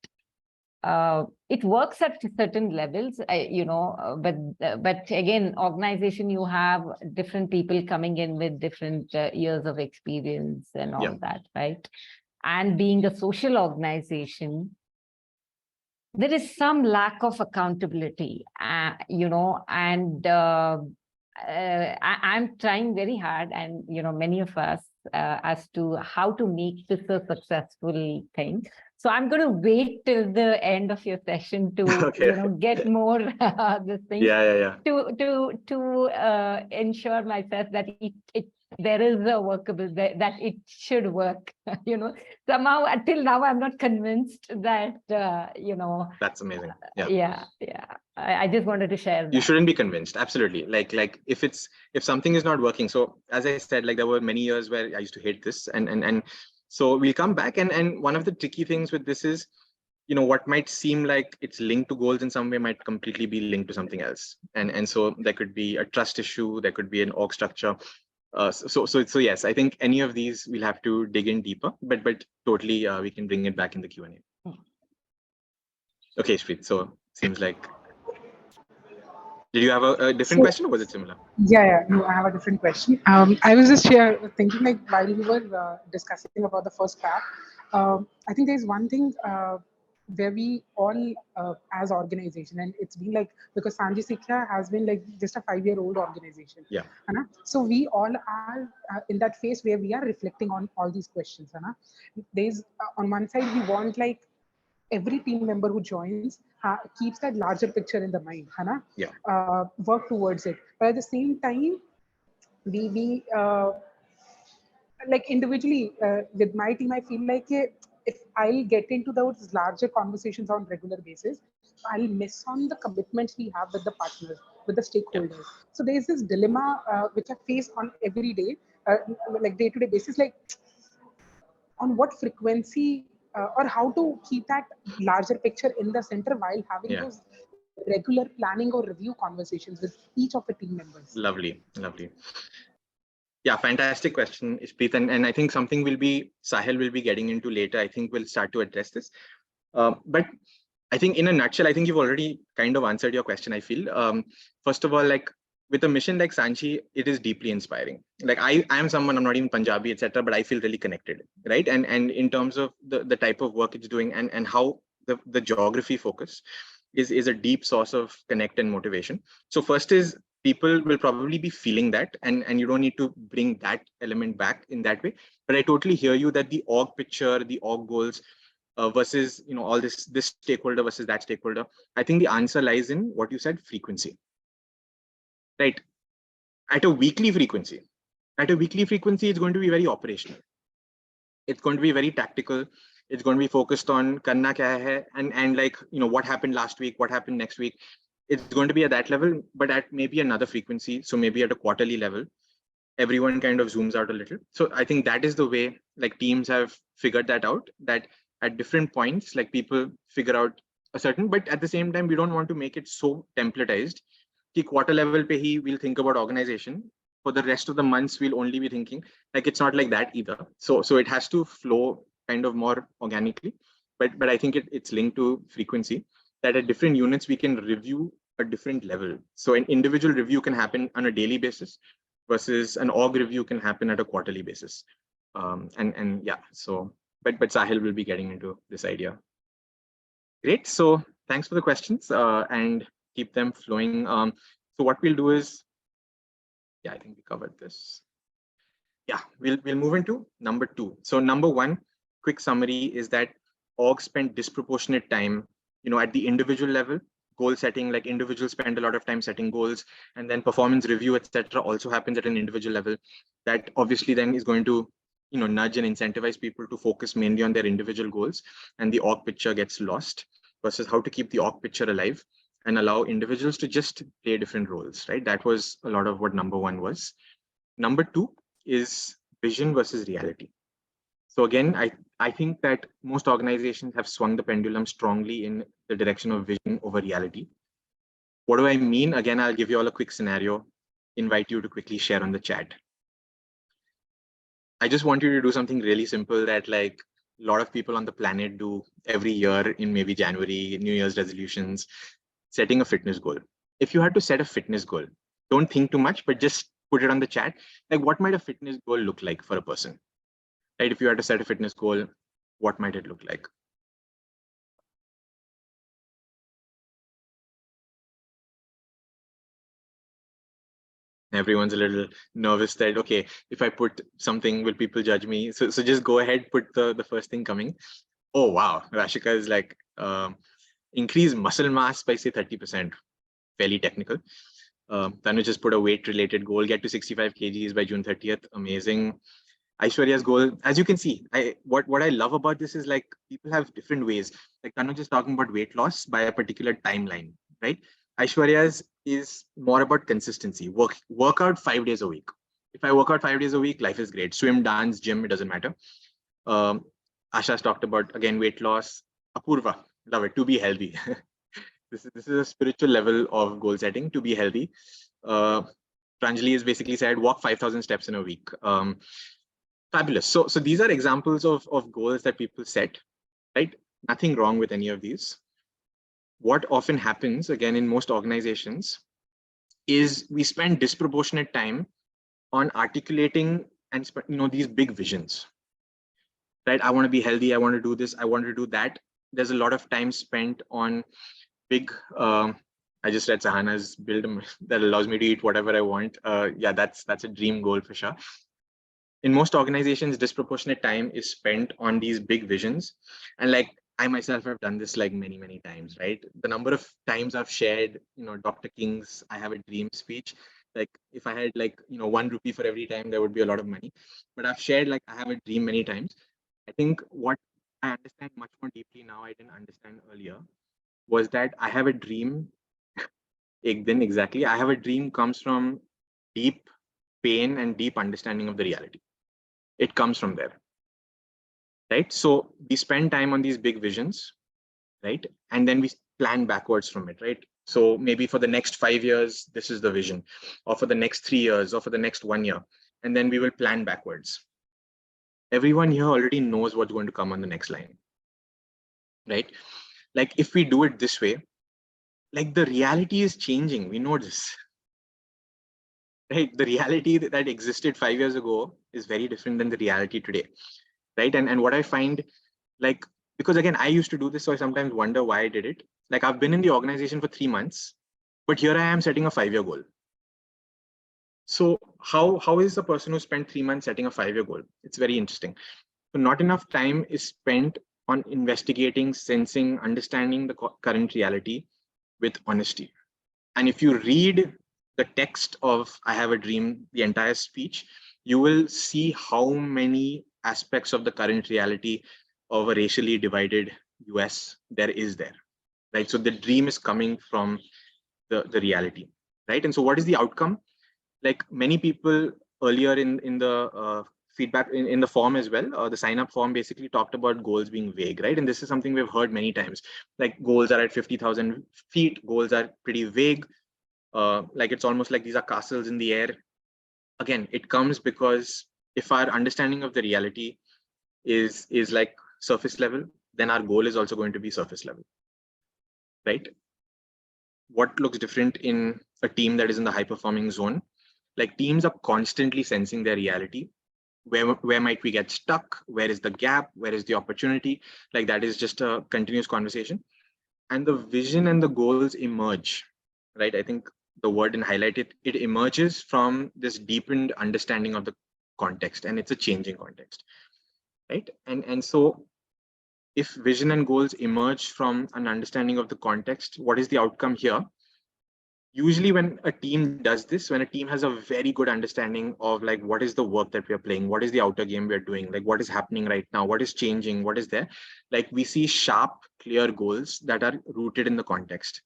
it works at certain levels, but again, organization, you have different people coming in with different years of experience and all that, right? And being a social organization, there is some lack of accountability, and I'm trying very hard, and many of us, as to how to make this a successful thing. So I'm going to wait till the end of your session to get more this thing. To ensure myself that there is a workable, that it should work. Somehow until now I'm not convinced that That's amazing. I just wanted to share that. You shouldn't be convinced. Absolutely. Like if something is not working. So as I said, like there were many years where I used to hate this, and so we'll come back, and one of the tricky things with this is, what might seem like it's linked to goals in some way might completely be linked to something else, and so there could be a trust issue, there could be an org structure. So yes, I think any of these we'll have to dig in deeper, but totally we can bring it back in the Q&A. Okay, Shpreet, so seems like, did you have a different question, or was it similar? No, I have a different question. I was just here thinking, like, while we were discussing about the first part, I think there's one thing where we all, as organization, and it's been like, because Sanji Sikha has been like just a 5-year-old organization. Yeah. So we all are in that phase where we are reflecting on all these questions. There's on one side, we want like every team member who joins keeps that larger picture in the mind, work towards it. But at the same time, we like individually with my team, I feel like if I'll get into those larger conversations on regular basis, I'll miss on the commitments we have with the partners, with the stakeholders. So there's this dilemma which I face on every day, like day-to-day basis, like on what frequency or how to keep that larger picture in the center while having those regular planning or review conversations with each of the team members. Lovely. Yeah, fantastic question, Ishpreet, and I think something Sahil will be getting into later. I think we'll start to address this, but I think in a nutshell, I think you've already kind of answered your question. I feel first of all, like with a mission like Sanchi, it is deeply inspiring. Like I am someone, I'm not even Punjabi, etc., but I feel really connected, right? And in terms of the type of work it's doing, and how the geography focus is a deep source of connect and motivation. So first is, people will probably be feeling that, and you don't need to bring that element back in that way. But I totally hear you that the org picture, the org goals, versus all this stakeholder versus that stakeholder. I think the answer lies in what you said: frequency. Right? At a weekly frequency, it's going to be very operational. It's going to be very tactical. It's going to be focused on karna kya hai, and like what happened last week, what happened next week. It's going to be at that level, but at maybe another frequency. So maybe at a quarterly level, everyone kind of zooms out a little. So I think that is the way like teams have figured that out, that at different points, like people figure out a certain, but at the same time, we don't want to make it so templatized. Ki quarter level pe hi we'll think about organization. For the rest of the months, we'll only be thinking, like it's not like that either. So it has to flow kind of more organically, but I think it's linked to frequency, that at different units we can review a different level. So an individual review can happen on a daily basis, versus an org review can happen at a quarterly basis. And yeah, so but Sahil will be getting into this idea. Great. So thanks for the questions, and keep them flowing. So what we'll do is, I think we covered this. Yeah, we'll move into number 2. So number 1, quick summary is that orgs spend disproportionate time, at the individual level, goal setting, like individuals spend a lot of time setting goals, and then performance review, etc., also happens at an individual level. That obviously then is going to, nudge and incentivize people to focus mainly on their individual goals, and the org picture gets lost versus how to keep the org picture alive and allow individuals to just play different roles, right? That was a lot of what number 1 was. Number 2 is vision versus reality. So again, I think that most organizations have swung the pendulum strongly in the direction of vision over reality. What do I mean? Again, I'll give you all a quick scenario, invite you to quickly share on the chat. I just want you to do something really simple that like a lot of people on the planet do every year in maybe January, New Year's resolutions, setting a fitness goal. If you had to set a fitness goal, don't think too much, but just put it on the chat. Like what might a fitness goal look like for a person? Right? If you had to set a fitness goal, what might it look like? Everyone's a little nervous that, okay, if I put something, will people judge me? So just go ahead, put the first thing coming. Oh, wow. Rashika is like, increase muscle mass by say 30%, fairly technical. Tanu just put a weight related goal, get to 65 kgs by June 30th. Amazing. Aishwarya's goal, as you can see, what I love about this is like people have different ways. Like Tanu just talking about weight loss by a particular timeline, right? Aishwarya's is more about consistency. Work out 5 days a week. If I work out 5 days a week, life is great. Swim, dance, gym, it doesn't matter. Asha's talked about again weight loss. Apurva, love it. To be healthy. This is a spiritual level of goal setting. To be healthy. Pranjali has basically said walk 5,000 steps in a week. Fabulous. So these are examples of goals that people set, right? Nothing wrong with any of these. What often happens, again, in most organizations, is we spend disproportionate time on articulating and these big visions, right? I want to be healthy. I want to do this. I want to do that. There's a lot of time spent on big. I just read Sahana's build that allows me to eat whatever I want. Yeah, that's a dream goal for sure. In most organizations, disproportionate time is spent on these big visions. And like I myself have done this like many times, right? The number of times I've shared, Dr. King's I have a dream speech. Like if I had like, 1 rupee for every time, there would be a lot of money. But I've shared like I have a dream many times. I think what I understand much more deeply now, I didn't understand earlier, was that I have a dream. Then exactly, I have a dream comes from deep pain and deep understanding of the reality. It comes from there, right? So we spend time on these big visions, right? And then we plan backwards from it, right? So maybe for the next 5 years, this is the vision, or for the next 3 years, or for the next 1 year. And then we will plan backwards. Everyone here already knows what's going to come on the next line, right? Like if we do it this way, like the reality is changing. We know this, right? The reality that existed 5 years ago is very different than the reality today, right? And what I find, like, because again, I used to do this, so I sometimes wonder why I did it. Like I've been in the organization for 3 months, but here I am setting a 5-year goal. So how is a person who spent 3 months setting a 5-year goal? It's very interesting. So not enough time is spent on investigating, sensing, understanding the current reality with honesty. And if you read the text of I Have a Dream, the entire speech, you will see how many aspects of the current reality of a racially divided US there is there, right? So the dream is coming from the reality, right? And so what is the outcome? Like many people earlier in the feedback in the form as well, the sign up form basically talked about goals being vague, right? And this is something we've heard many times. Like goals are at 50,000 feet, goals are pretty vague. Like it's almost like these are castles in the air. Again, it comes because if our understanding of the reality is like surface level, then our goal is also going to be surface level, right? What looks different in a team that is in the high performing zone? Like teams are constantly sensing their reality. Where might we get stuck? Where is the gap? Where is the opportunity? Like that is just a continuous conversation. And the vision and the goals emerge, right? I think the word in highlight, it emerges from this deepened understanding of the context, and it's a changing context, right? And so if vision and goals emerge from an understanding of the context, what is the outcome here? Usually when a team does this, when a team has a very good understanding of like what is the work that we are playing, what is the outer game we're doing, like what is happening right now, what is changing, what is there, like we see sharp, clear goals that are rooted in the context,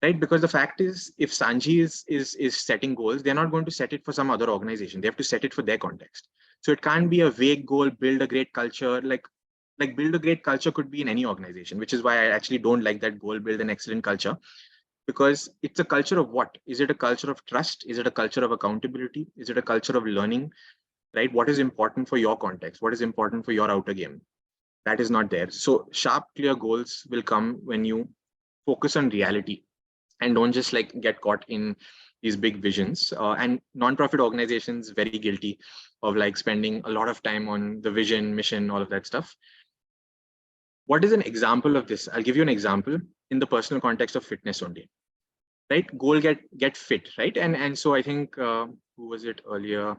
right? Because the fact is, if Sanji is setting goals, they're not going to set it for some other organization. They have to set it for their context. So it can't be a vague goal, build a great culture, like build a great culture could be in any organization, which is why I actually don't like that goal, build an excellent culture, because it's a culture of what? Is it a culture of trust? Is it a culture of accountability? Is it a culture of learning, right? What is important for your context? What is important for your outer game? That is not there. So sharp, clear goals will come when you focus on reality and don't just like get caught in these big visions. And non-profit organizations very guilty of like spending a lot of time on the vision, mission, all of that stuff. What is an example of this? I'll give you an example in the personal context of fitness only, right? Goal, get fit, right? And so I think who was it earlier?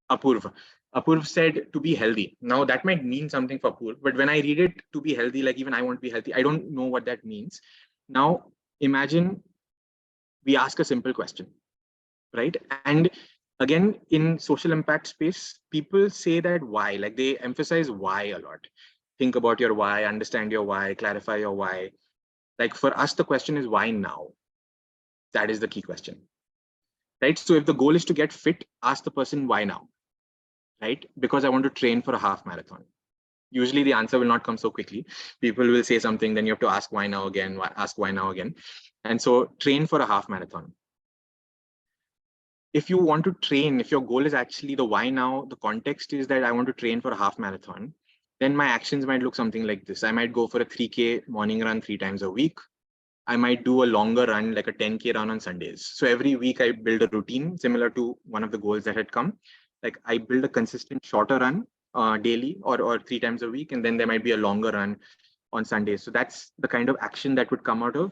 Apurv. Apurv said to be healthy. Now that might mean something for Apurv, but when I read it to be healthy, like even I want to be healthy, I don't know what that means. Now imagine we ask a simple question, right? And again, in social impact space, people say that why, like they emphasize why a lot. Think about your why, understand your why, clarify your why. Like for us, the question is why now? That is the key question, right? So if the goal is to get fit, ask the person why now, right? Because I want to train for a half marathon. Usually the answer will not come so quickly. People will say something, then you have to ask why now again, ask why now again. And so train for a half marathon. If you want to train, if your goal is actually the why now, the context is that I want to train for a half marathon, then my actions might look something like this. I might go for a 3K morning run 3 times a week. I might do a longer run, like a 10K run on Sundays. So every week I build a routine similar to one of the goals that had come. Like I build a consistent shorter run daily or 3 times a week. And then there might be a longer run on Sundays. So that's the kind of action that would come out of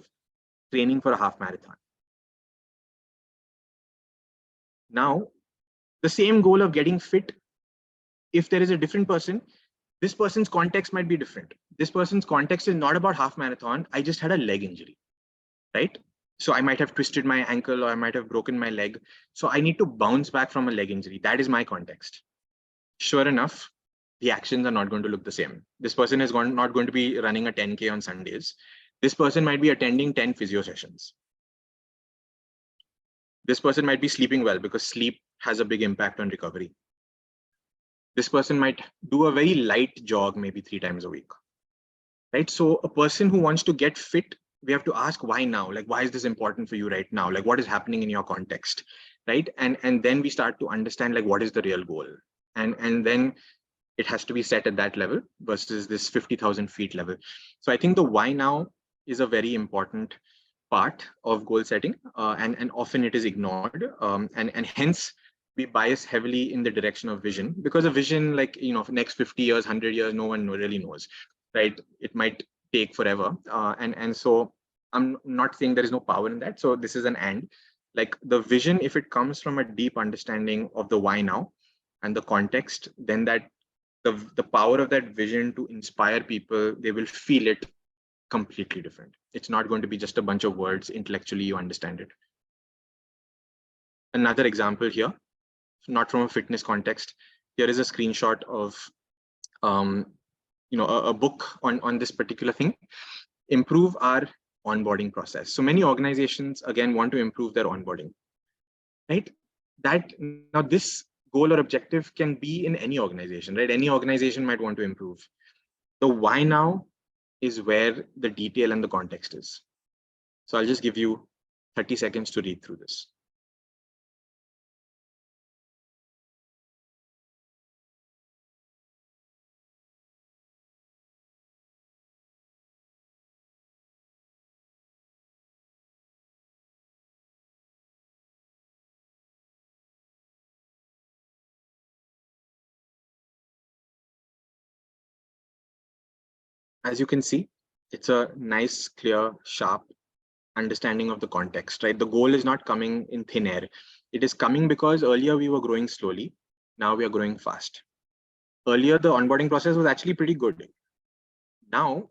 training for a half marathon. Now, the same goal of getting fit, if there is a different person, this person's context might be different. This person's context is not about half marathon. I just had a leg injury, right? So I might have twisted my ankle or I might have broken my leg. So I need to bounce back from a leg injury. That is my context. Sure enough, the actions are not going to look the same. This person is not going to be running a 10K on Sundays. This person might be attending 10 physio sessions. This person might be sleeping well because sleep has a big impact on recovery. This person might do a very light jog, maybe 3 times a week, right? So a person who wants to get fit, we have to ask why now? Like, why is this important for you right now? Like, what is happening in your context, right? And then we start to understand like what is the real goal, and then it has to be set at that level versus this 50,000 feet level. So I think the why now is a very important part of goal setting, and often it is ignored, and hence we bias heavily in the direction of vision, because a vision, like, you know, for next 50 years, 100 years, no one really knows, right? It might take forever, and so I'm not saying there is no power in that. So this is an and, like the vision, if it comes from a deep understanding of the why now and the context, then that the power of that vision to inspire people, they will feel it completely different. It's not going to be just a bunch of words. Intellectually, you understand it. Another example here, not from a fitness context. Here is a screenshot of, a book on this particular thing. Improve our onboarding process. So many organizations, again, want to improve their onboarding, right? That now this goal or objective can be in any organization, right? Any organization might want to improve. The why now is where the detail and the context is. So I'll just give you 30 seconds to read through this. As you can see, it's a nice, clear, sharp understanding of the context, right? The goal is not coming in thin air. It is coming because earlier we were growing slowly. Now we are growing fast. Earlier, the onboarding process was actually pretty good. Now,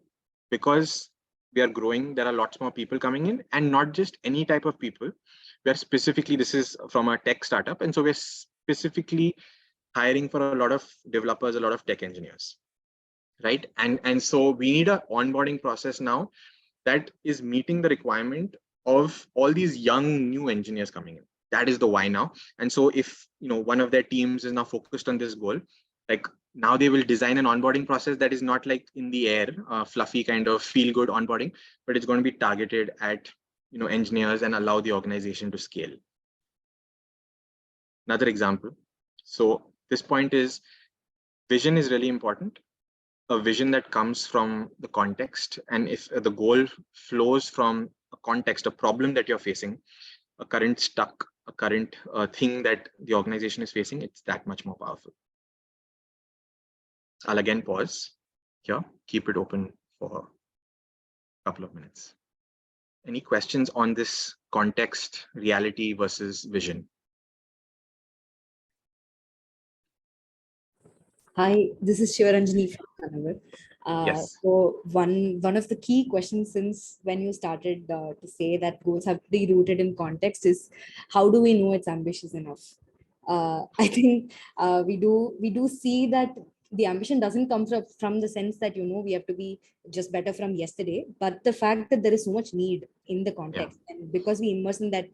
because we are growing, there are lots more people coming in, and not just any type of people. We are specifically, this is from a tech startup, and so we're specifically hiring for a lot of developers, a lot of tech engineers, right? And so we need an onboarding process now that is meeting the requirement of all these young new engineers coming in. That is the why now. And so if one of their teams is now focused on this goal, like now they will design an onboarding process that is not like in the air, fluffy kind of feel good onboarding, but it's going to be targeted at engineers and allow the organization to scale. Another example. So this point is vision is really important. A vision that comes from the context, and if the goal flows from a context, a problem that you're facing, a current thing that the organization is facing, it's that much more powerful. I'll again pause here, keep it open for a couple of minutes. Any questions on this context, reality versus vision? Hi, this is Shivaranjani from Kanagar. Yes. So one of the key questions since when you started to say that goals have to be rooted in context is how do we know it's ambitious enough? I think we do see that the ambition doesn't come from the sense that we have to be just better from yesterday, but the fact that there is so much need in the context, and because we immerse in that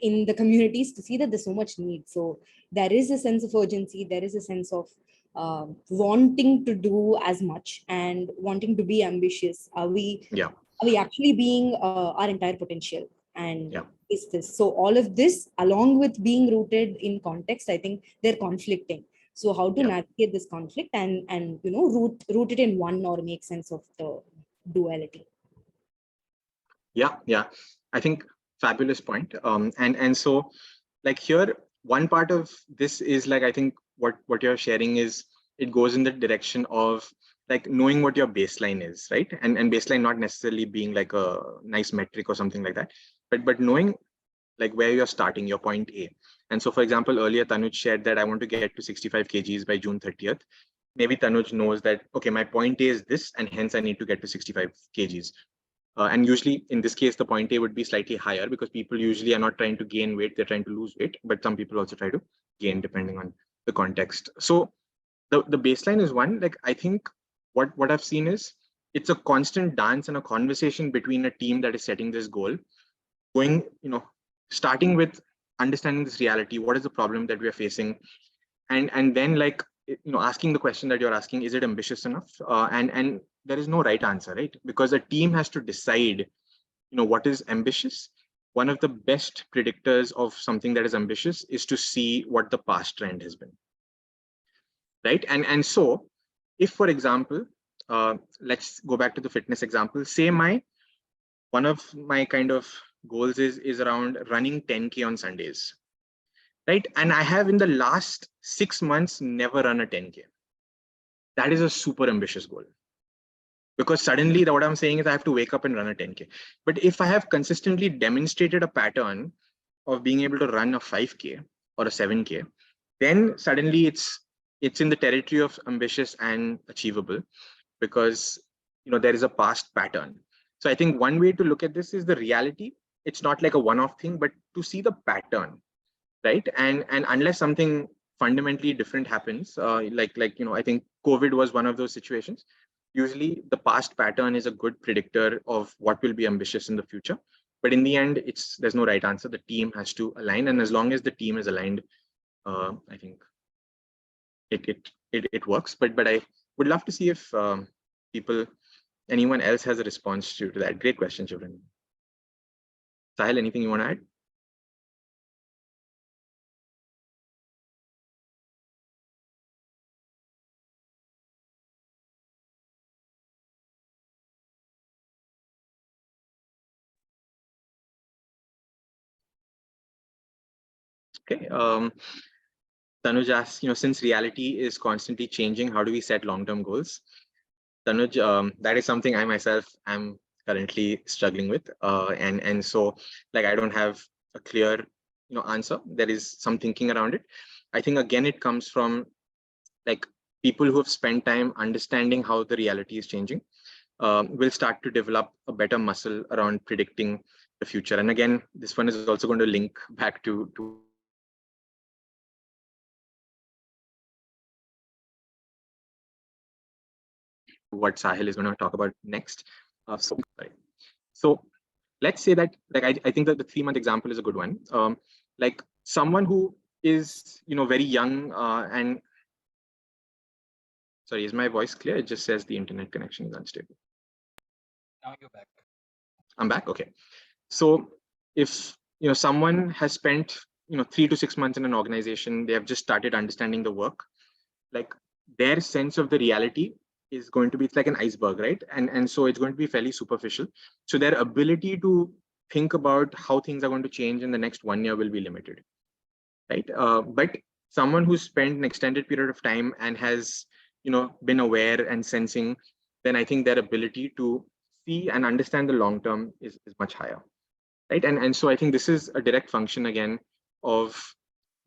in the communities to see that there's so much need. So there is a sense of urgency, there is a sense of wanting to do as much and wanting to be ambitious. Are we actually being our entire potential? And is this so? All of this, along with being rooted in context, I think they're conflicting. So how to navigate this conflict and root it in one or make sense of the duality? Yeah. I think fabulous point. And so like here, one part of this is like, I think what you're sharing is it goes in the direction of like knowing what your baseline is, right? And baseline not necessarily being like a nice metric or something like that, but knowing like where you're starting, your point A. And so, for example, earlier Tanuj shared that I want to get to 65 kgs by June 30th. Maybe Tanuj knows that, okay, my point A is this, and hence I need to get to 65 kgs. And usually in this case, the point A would be slightly higher because people usually are not trying to gain weight, they're trying to lose weight, but some people also try to gain depending on the context. So the baseline is one, like I think what I've seen is it's a constant dance and a conversation between a team that is setting this goal, going, starting with understanding this reality, what is the problem that we are facing, and then like asking the question that you're asking, is it ambitious enough? And there is no right answer, right? Because a team has to decide what is ambitious. One of the best predictors of something that is ambitious is to see what the past trend has been, right? And so if, for example, let's go back to the fitness example. Say one of my kind of goals is around running 10K on Sundays, right? And I have in the last 6 months never run a 10K. That is a super ambitious goal. Because suddenly what I'm saying is I have to wake up and run a 10K. But if I have consistently demonstrated a pattern of being able to run a 5K or a 7K, then suddenly it's in the territory of ambitious and achievable, because there is a past pattern. So I think one way to look at this is the reality. It's not like a one-off thing, but to see the pattern, right? And unless something fundamentally different happens, like I think COVID was one of those situations. Usually the past pattern is a good predictor of what will be ambitious in the future. But in the end, there's no right answer. The team has to align, and as long as the team is aligned, I think it works. But I would love to see if anyone else has a response to that. Great question, Shivran. Sahil, anything you want to add? Okay. Tanuj asks, since reality is constantly changing, how do we set long-term goals? Tanuj, that is something I myself am currently struggling with, and so like I don't have a clear answer. There is some thinking around it. I think again it comes from like people who have spent time understanding how the reality is changing will start to develop a better muscle around predicting the future. And again, this one is also going to link back to what Sahil is going to talk about next. So let's say that like I think that the 3-month example is a good one. Like someone who is very young and sorry, is my voice clear? It just says the internet connection is unstable. Now you're back. I'm back. Okay. So if someone has spent 3 to 6 months in an organization, they have just started understanding the work, like their sense of the reality is going to be, it's like an iceberg, right? And so it's going to be fairly superficial. So their ability to think about how things are going to change in the next 1 year will be limited, right? But someone who's spent an extended period of time and has been aware and sensing, then I think their ability to see and understand the long term is much higher, right? And so I think this is a direct function again of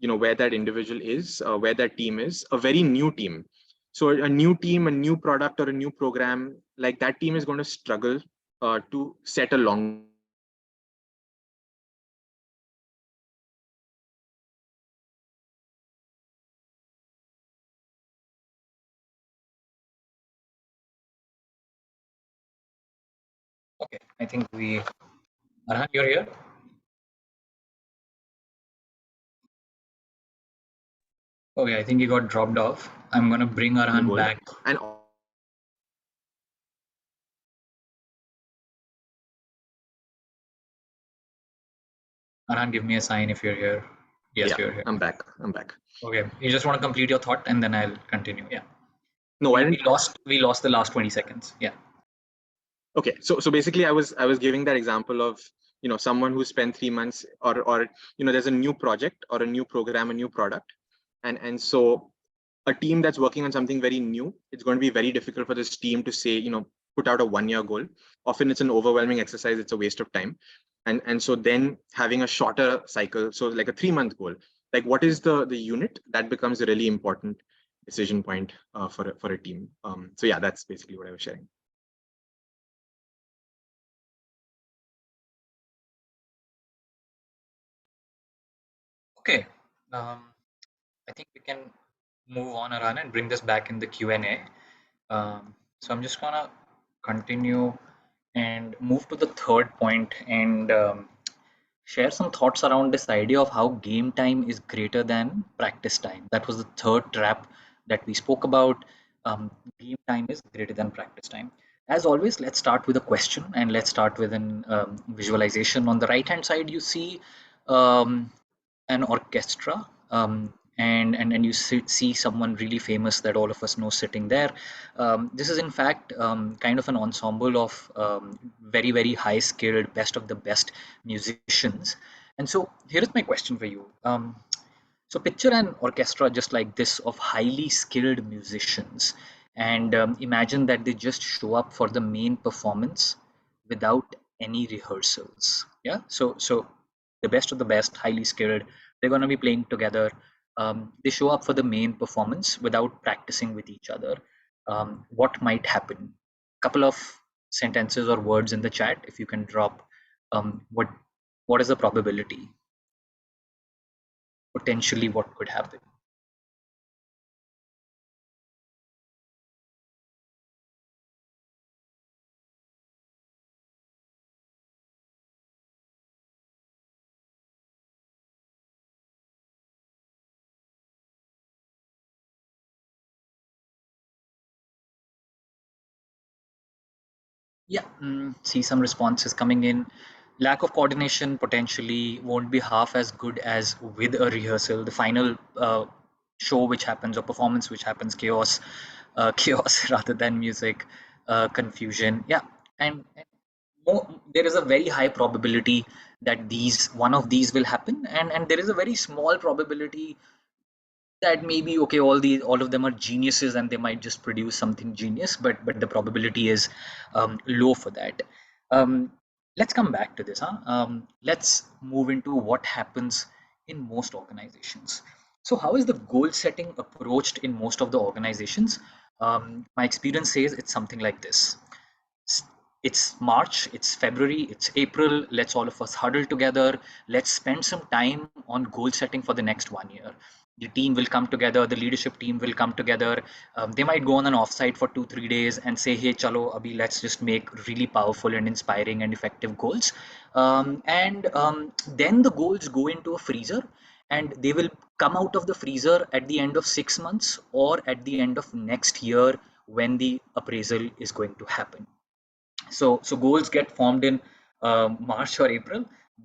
where that individual is, where that team is, a very new team. So a new team, a new product, or a new program, like that team is going to struggle to set a long. Okay, I think Arhan, you're here. Okay, I think he got dropped off. I'm gonna bring Arhan Goal. back. And Arhan, give me a sign if you're here. Yes, yeah, you're here. I'm back. Okay, you just want to complete your thought and then I'll continue. Yeah. No, I We didn't. lost the last 20 seconds. Yeah. Okay, so basically I was giving that example of someone who spent 3 months or there's a new project or a new program, a new product, and so a team that's working on something very new, it's going to be very difficult for this team to say put out a 1 year goal. Often it's an overwhelming exercise, it's a waste of time. And so then having a shorter cycle, so like a 3-month goal, like what is the unit, that becomes a really important decision point for a team. So yeah, that's basically what I was sharing. Okay. I think we can move on, Arhan, and bring this back in the Q&A. So I'm just gonna continue and move to the third point and share some thoughts around this idea of how game time is greater than practice time. That was the third trap that we spoke about. Game time is greater than practice time. As always, let's start with a question and let's start with an visualization. On the right hand side, you see um, an orchestra, and you see someone really famous that all of us know sitting there. This is in fact kind of an ensemble of very high skilled, best of the best musicians. And so here is my question for you. So picture an orchestra just like this of highly skilled musicians, and imagine that they just show up for the main performance without any rehearsals. Yeah, so the best of the best, highly skilled, they're going to be playing together. They show up for the main performance without practicing with each other. What might happen? Couple of sentences or words in the chat if you can drop. What is the probability? Potentially what could happen? Yeah, see some responses coming in. Lack of coordination potentially won't be half as good as with a rehearsal. The final show which happens or performance which happens, chaos, chaos rather than music, confusion. Yeah, and there is a very high probability that one of these will happen, and there is a very small probability that maybe okay, all of them are geniuses and they might just produce something genius, but the probability is low for that. Let's come back to this. Let's move into what happens in most organizations. So how is the goal setting approached in most of the organizations? My experience says it's something like this. It's March, it's February, it's April. Let's all of us huddle together. Let's spend some time on goal setting for the next 1 year. The team will come together, the leadership team will come together. They might go on an offsite for 2-3 days and say, hey, chalo, abhi, let's just make really powerful and inspiring and effective goals. Then the goals go into a freezer and they will come out of the freezer at the end of 6 months or at the end of next year when the appraisal is going to happen. So goals get formed in March or April.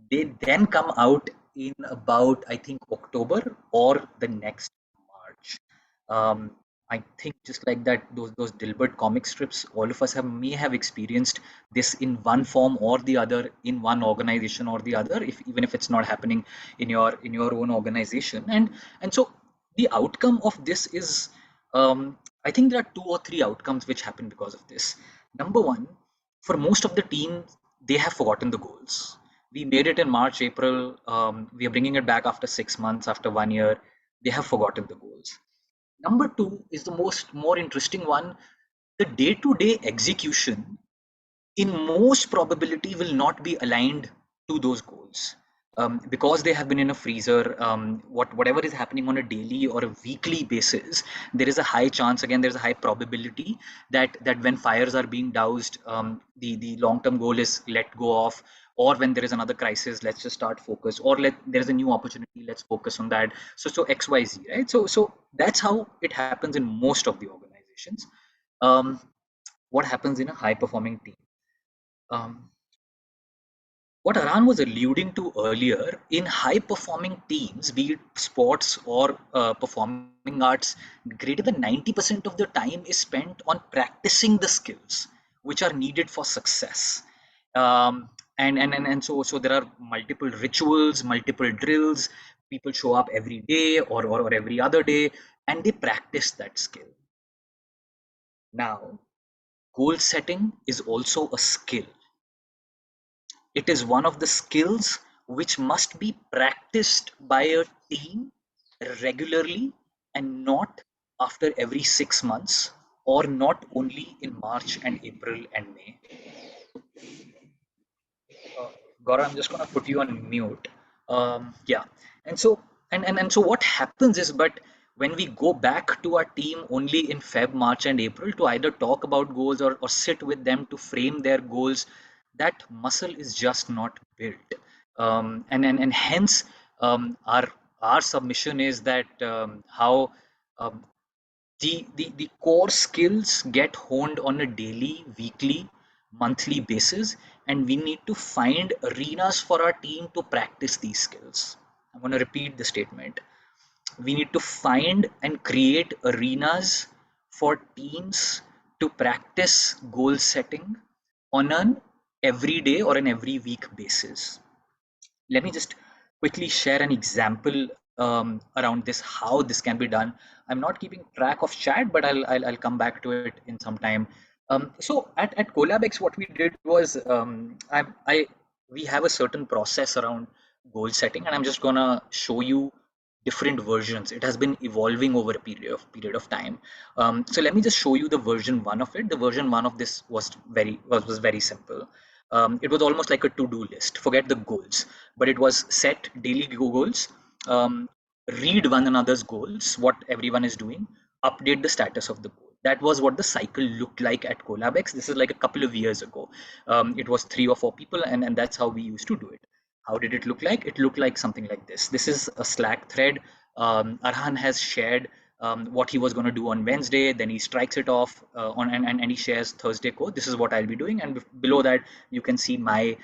They then come out in about, I think, October or the next March. Um, I think just like that, those Dilbert comic strips, all of us may have experienced this in one form or the other, in one organization or the other, even if it's not happening in your own organization. And so the outcome of this is, I think there are 2 or 3 outcomes which happen because of this. Number one, for most of the team, they have forgotten the goals. We made it in March, April. We are bringing it back after 6 months, after 1 year. They have forgotten the goals. Number two is the more interesting one. The day-to-day execution, in most probability, will not be aligned to those goals. Because they have been in a freezer, whatever is happening on a daily or a weekly basis, there is a high chance, again, there's a high probability that when fires are being doused, the long-term goal is let go of, or when there is another crisis, let's just start focus, or there's a new opportunity, let's focus on that. So XYZ, right? So that's how it happens in most of the organizations. What happens in a high-performing team? Um, what Aran was alluding to earlier, in high performing teams, be it sports or performing arts, greater than 90% of the time is spent on practicing the skills which are needed for success. So there are multiple rituals, multiple drills. People show up every day or every other day and they practice that skill. Now, goal setting is also a skill. It is one of the skills which must be practiced by a team regularly and not after every 6 months or not only in March and April and May. Gaurav, I'm just going to put you on mute. Yeah, and so and so what happens is, but when we go back to our team only in Feb, March, and April to either talk about goals or sit with them to frame their goals, that muscle is just not built, and hence our submission is that how um, the core skills get honed on a daily, weekly, monthly basis, and we need to find arenas for our team to practice these skills. I'm going to repeat the statement. We need to find and create arenas for teams to practice goal setting on an everyday or an every week basis. Let me just quickly share an example around this, how this can be done. I'm not keeping track of chat, but I'll come back to it in some time. So at Co.labx, what we did was we have a certain process around goal setting, and I'm just gonna show you different versions. It has been evolving over a period of time. So let me just show you the version one of it. The version one of this was very simple. It was almost like a to-do list. Forget the goals, but it was set daily goals, um, read one another's goals, what everyone is doing, update the status of the goal. That was what the cycle looked like at Co.labx. This is like a couple of years ago. It was 3 or 4 people, and that's how we used to do it. How did it look like? It looked like something like this. This is a Slack thread. Arhan has shared what he was going to do on Wednesday. Then he strikes it off and he shares Thursday code. This is what I'll be doing. And below that, you can see my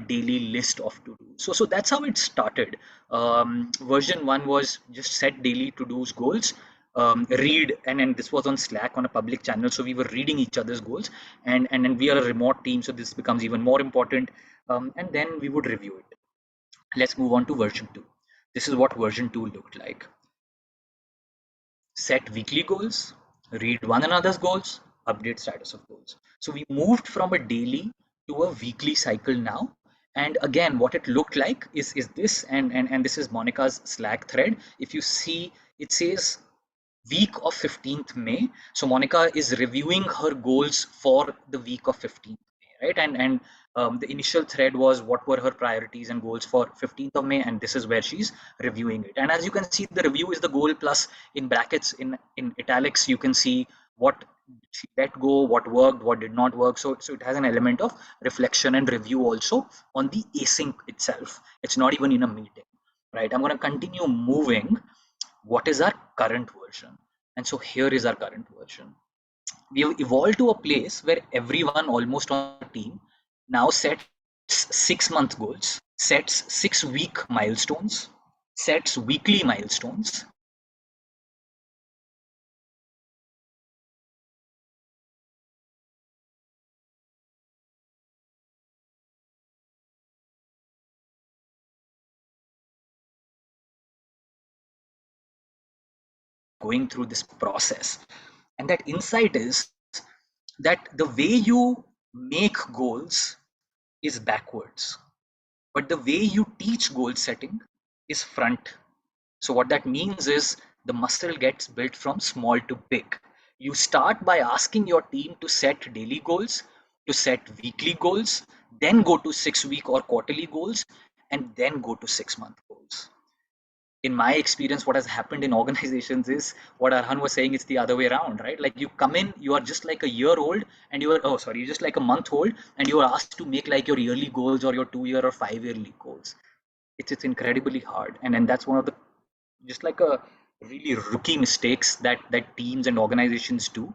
daily list of to do. So that's how it started. Version one was just set daily to do's goals. Read, and this was on Slack on a public channel, so we were reading each other's goals, and then we are a remote team, so this becomes even more important. And then we would review it. Let's move on to version 2. This is what version 2 looked like. Set weekly goals, read one another's goals, update status of goals. So we moved from a daily to a weekly cycle now, And again, what it looked like is this, and this is Monica's Slack thread. If you see, it says week of 15th May. So Monica is reviewing her goals for the week of 15th May, right? And the initial thread was what were her priorities and goals for 15th of May, and this is where she's reviewing it. And as you can see, the review is the goal plus in brackets in italics, you can see what she let go, what worked, what did not work. So it has an element of reflection and review also on the async itself. It's not even in a meeting, right? I'm going to continue moving. What is our current version? And so here is our current version. We have evolved to a place where everyone almost on the team now sets 6-month goals, sets 6-week milestones, sets weekly milestones. Going through this process. And that insight is that the way you make goals is backwards, but the way you teach goal setting is front. So what that means is the muscle gets built from small to big. You start by asking your team to set daily goals, to set weekly goals, then go to 6-week or quarterly goals, and then go to 6-month goals. In my experience, what has happened in organizations is what Arhan was saying, it's the other way around, right? Like you come in, you are just like a year old and you are, oh, sorry, you're just like a month old and you are asked to make like your yearly goals or your 2-year or 5-yearly goals. It's incredibly hard. And that's one of the, just like a really rookie mistakes that teams and organizations do.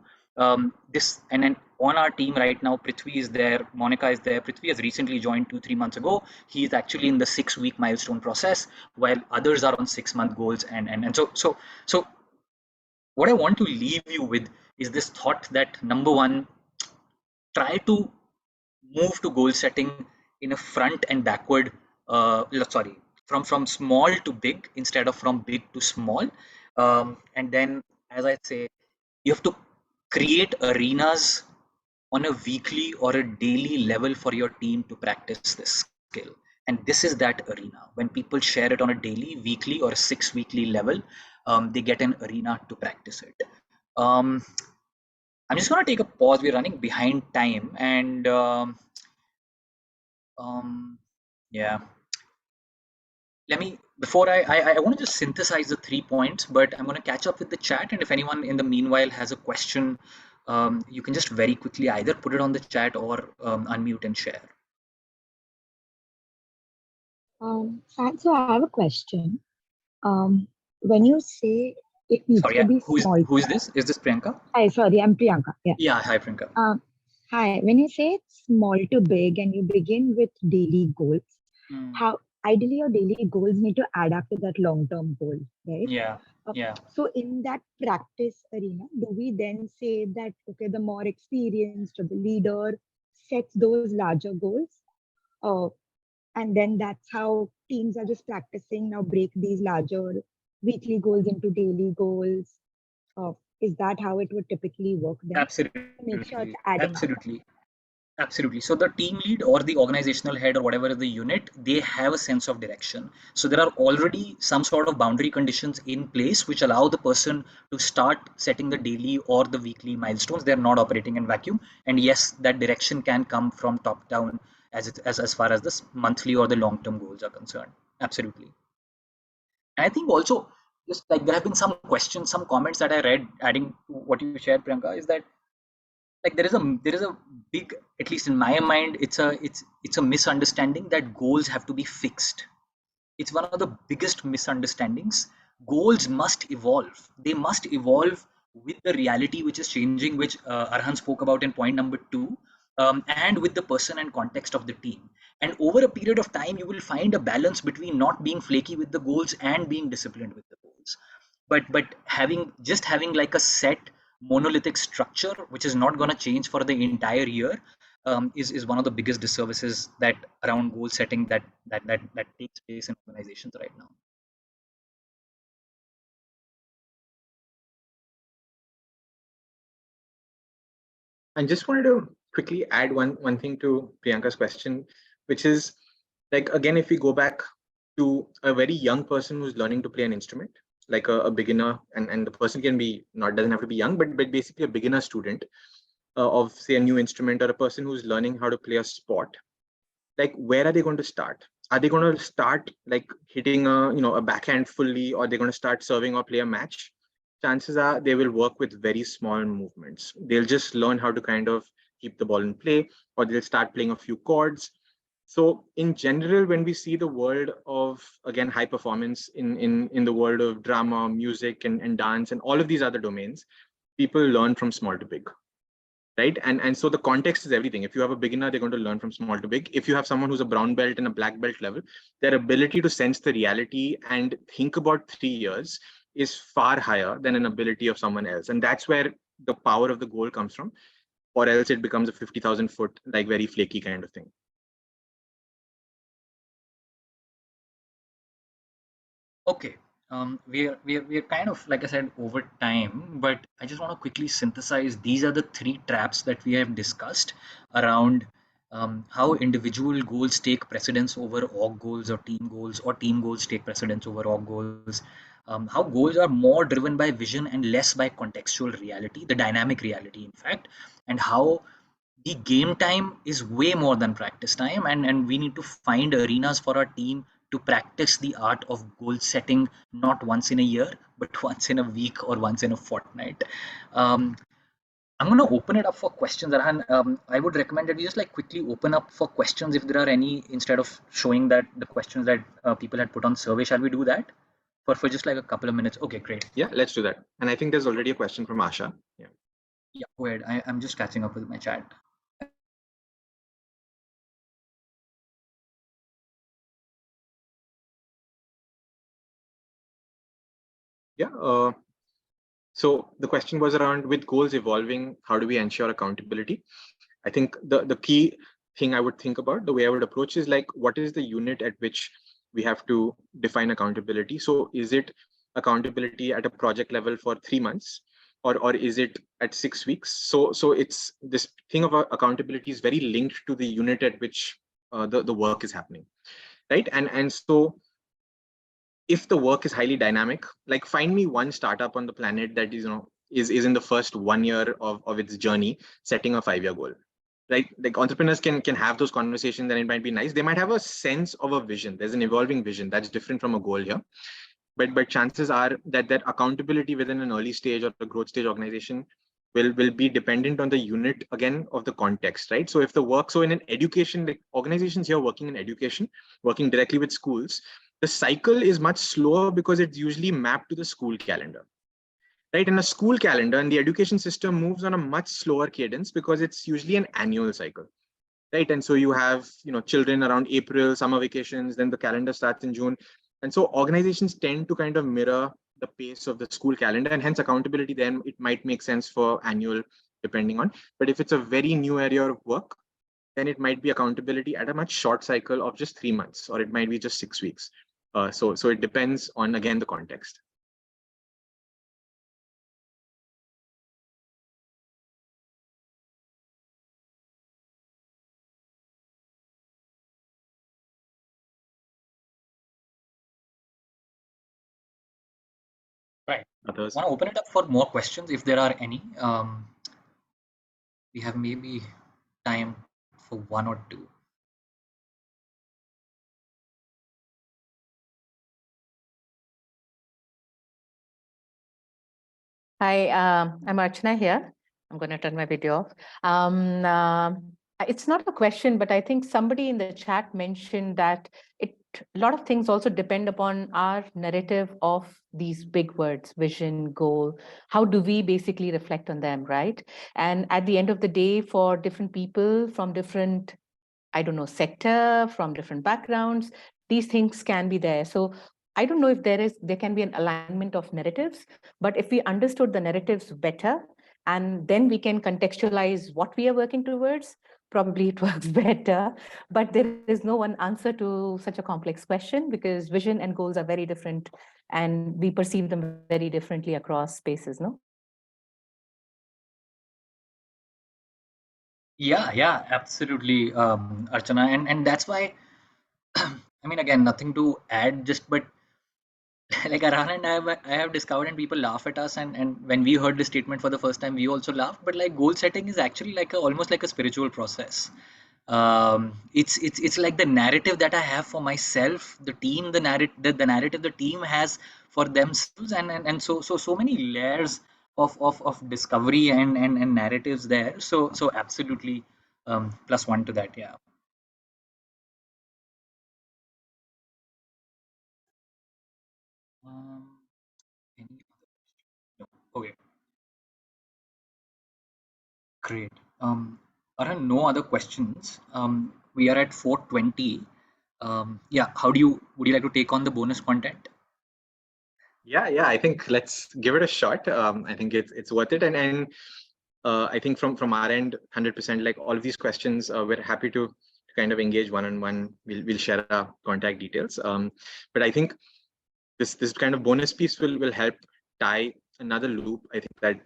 This and then on our team right now, Prithvi is there, Monica is there. Prithvi has recently joined 2-3 months ago. He is actually in the 6-week milestone process, while others are on 6-month goals. And so what I want to leave you with is this thought that number one, try to move to goal setting in a front and backward, sorry, from small to big instead of from big to small. And then, as I say, you have to create arenas on a weekly or a daily level for your team to practice this skill. And this is that arena. When people share it on a daily, weekly, or a 6-weekly level, they get an arena to practice it. I'm just going to take a pause. We're running behind time, and yeah, let me, before I want to just synthesize the 3 points, but I'm going to catch up with the chat, and if anyone in the meanwhile has a question, you can just very quickly either put it on the chat or unmute and share. So I have a question. When you say it needs Sorry, to be small. who is this? Is this Priyanka? Hi, sorry, I'm Priyanka. Yeah. Yeah, hi Priyanka. Hi. When you say it's small to big and you begin with daily goals, how ideally your daily goals need to add up to that long-term goal, right? Yeah, yeah. So in that practice arena, do we then say that, okay, the more experienced or the leader sets those larger goals? And then that's how teams are just practicing now, break these larger weekly goals into daily goals. Is that how it would typically work then? Absolutely. Make sure it's adding up. Absolutely. So the team lead or the organizational head or whatever is the unit, they have a sense of direction. So there are already some sort of boundary conditions in place which allow the person to start setting the daily or the weekly milestones. They're not operating in vacuum. And yes, that direction can come from top down as far as this monthly or the long-term goals are concerned. Absolutely. And I think also, just like there have been some questions, some comments that I read adding to what you shared, Priyanka, is that like there is a big, at least in my mind, it's a misunderstanding that goals have to be fixed. It's one of the biggest misunderstandings. Goals must evolve. They must evolve with the reality which is changing, which Arhan spoke about in point number 2, and with the person and context of the team. And over a period of time, you will find a balance between not being flaky with the goals and being disciplined with the goals. But having like a set monolithic structure which is not going to change for the entire year is one of the biggest disservices that around goal setting that takes place in organizations right now. I just wanted to quickly add one thing to Priyanka's question, which is Like, again, if we go back to a very young person who's learning to play an instrument, like a beginner, and the person can be not doesn't have to be young, but basically a beginner student of say a new instrument, or a person who's learning how to play a sport, like where are they going to start? Are they going to start like hitting a backhand fully, or they're going to start serving or play a match? Chances are they will work with very small movements. They'll just learn how to kind of keep the ball in play, or they'll start playing a few chords. So in general, when we see the world of, again, high performance in the world of drama, music, and dance, and all of these other domains, people learn from small to big, right? And so the context is everything. If you have a beginner, they're going to learn from small to big. If you have someone who's a brown belt and a black belt level, their ability to sense the reality and think about 3 years is far higher than an ability of someone else. And that's where the power of the goal comes from, or else it becomes a 50,000 foot, like very flaky kind of thing. Okay. We're kind of, like I said, over time, but I just want to quickly synthesize. These are the three traps that we have discussed around how individual goals take precedence over org goals, or team goals take precedence over org goals. How goals are more driven by vision and less by contextual reality, the dynamic reality, in fact, and how the game time is way more than practice time, and we need to find arenas for our team to practice the art of goal setting, not once in a year, but once in a week or once in a fortnight. um, I'm going to open it up for questions, Arhan. I would recommend that we just like quickly open up for questions if there are any, instead of showing that the questions that people had put on survey. Shall we do that for just like a couple of minutes? Okay, great. Yeah, let's do that. And I think there's already a question from Asha. Yeah, go ahead. I'm just catching up with my chat. Yeah. So the question was around, with goals evolving, how do we ensure accountability? I think the key thing I would think about, the way I would approach, is like, what is the unit at which we have to define accountability? So is it accountability at a project level for 3 months, or is it at 6 weeks? So it's this thing of accountability is very linked to the unit at which the work is happening, right? And so if the work is highly dynamic, like find me one startup on the planet that is in the first 1 year of its journey setting a 5-year goal. Right, like entrepreneurs can have those conversations, and it might be nice. They might have a sense of a vision. There's an evolving vision that's different from a goal here, but chances are that accountability within an early stage or a growth stage organization will be dependent on the unit, again, of the context, right? So if the work, so in an education, like organizations here working in education, working directly with schools, the cycle is much slower because it's usually mapped to the school calendar, right? And a school calendar and the education system moves on a much slower cadence because it's usually an annual cycle, right? And so you have children around April, summer vacations, then the calendar starts in June. And so organizations tend to kind of mirror the pace of the school calendar, and hence accountability then it might make sense for annual, depending on. But if it's a very new area of work, then it might be accountability at a much short cycle of just 3 months, or it might be just 6 weeks. So it depends on, again, the context. Right. Others? Want to open it up for more questions if there are any. We have maybe time for one or two. Hi, I'm Archana here. I'm going to turn my video off. It's not a question, but I think somebody in the chat mentioned that a lot of things also depend upon our narrative of these big words, vision, goal. How do we basically reflect on them, right? And at the end of the day, for different people from different, I don't know, sector, from different backgrounds, these things can be there. So I don't know if there can be an alignment of narratives, but if we understood the narratives better, and then we can contextualize what we are working towards, probably it works better. But there is no one answer to such a complex question, because vision and goals are very different, and we perceive them very differently across spaces, no? Yeah, absolutely, Archana, and that's why I mean, again, nothing to add, just but like Aran and I have discovered, and people laugh at us, and when we heard this statement for the first time, we also laughed. But like goal setting is actually like almost like a spiritual process. It's like the narrative that I have for myself, the team, the narrative the team has for themselves, and so many layers of discovery and narratives there. So absolutely +1 to that, yeah. Any other question? No. Okay, great. Aran, no other questions. We are at 4:20. Yeah, would you like to take on the bonus content? Yeah, I think let's give it a shot. I think it's worth it, and I think from our end, 100%. Like all of these questions, we're happy to kind of engage one-on-one. We'll share our contact details. But I think this kind of bonus piece will help tie another loop. I think that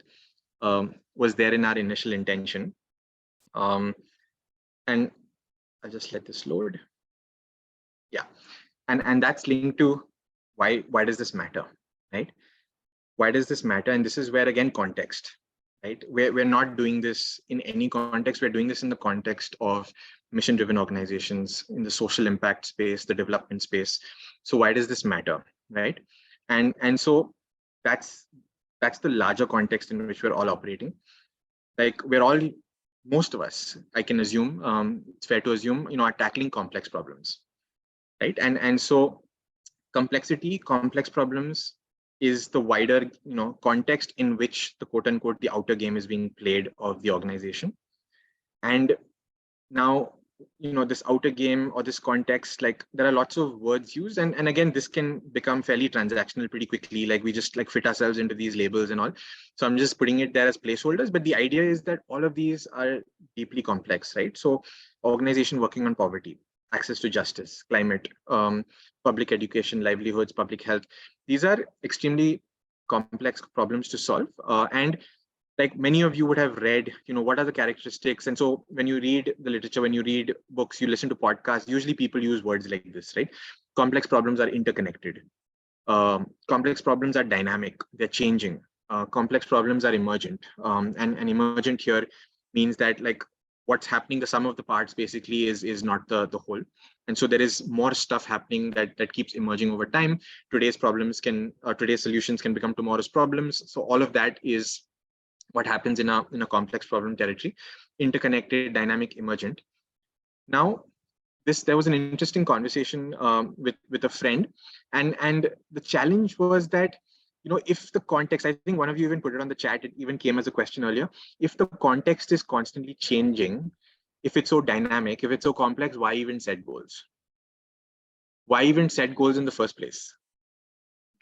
was there in our initial intention, and I'll just let this load. Yeah, and that's linked to why does this matter, right? Why does this matter? And this is where again context, right? We're not doing this in any context. We're doing this in the context of mission-driven organizations, in the social impact space, the development space. So why does this matter, right? And so that's the larger context in which we're all operating. Like most of us, I can assume, it's fair to assume, are tackling complex problems, right? And so complexity, complex problems is the wider context in which the quote unquote the outer game is being played of the organization. And now this outer game or this context, like there are lots of words used, and again this can become fairly transactional pretty quickly, like we just like fit ourselves into these labels and all. So I'm just putting it there as placeholders, but the idea is that all of these are deeply complex, right? So organization working on poverty, access to justice, climate, public education, livelihoods, public health, these are extremely complex problems to solve. And like many of you would have read, what are the characteristics? And so when you read the literature, when you read books, you listen to podcasts, usually people use words like this, right? Complex problems are interconnected. Complex problems are dynamic, they're changing. Complex problems are emergent. And emergent here means that like what's happening, the sum of the parts basically is not the whole. And so there is more stuff happening that keeps emerging over time. Today's solutions can become tomorrow's problems. So all of that is what happens in a complex problem territory, interconnected, dynamic, emergent. Now, there was an interesting conversation with a friend, and the challenge was that if the context, I think one of you even put it on the chat, it even came as a question earlier, if the context is constantly changing, if it's so dynamic, if it's so complex, why even set goals? Why even set goals in the first place?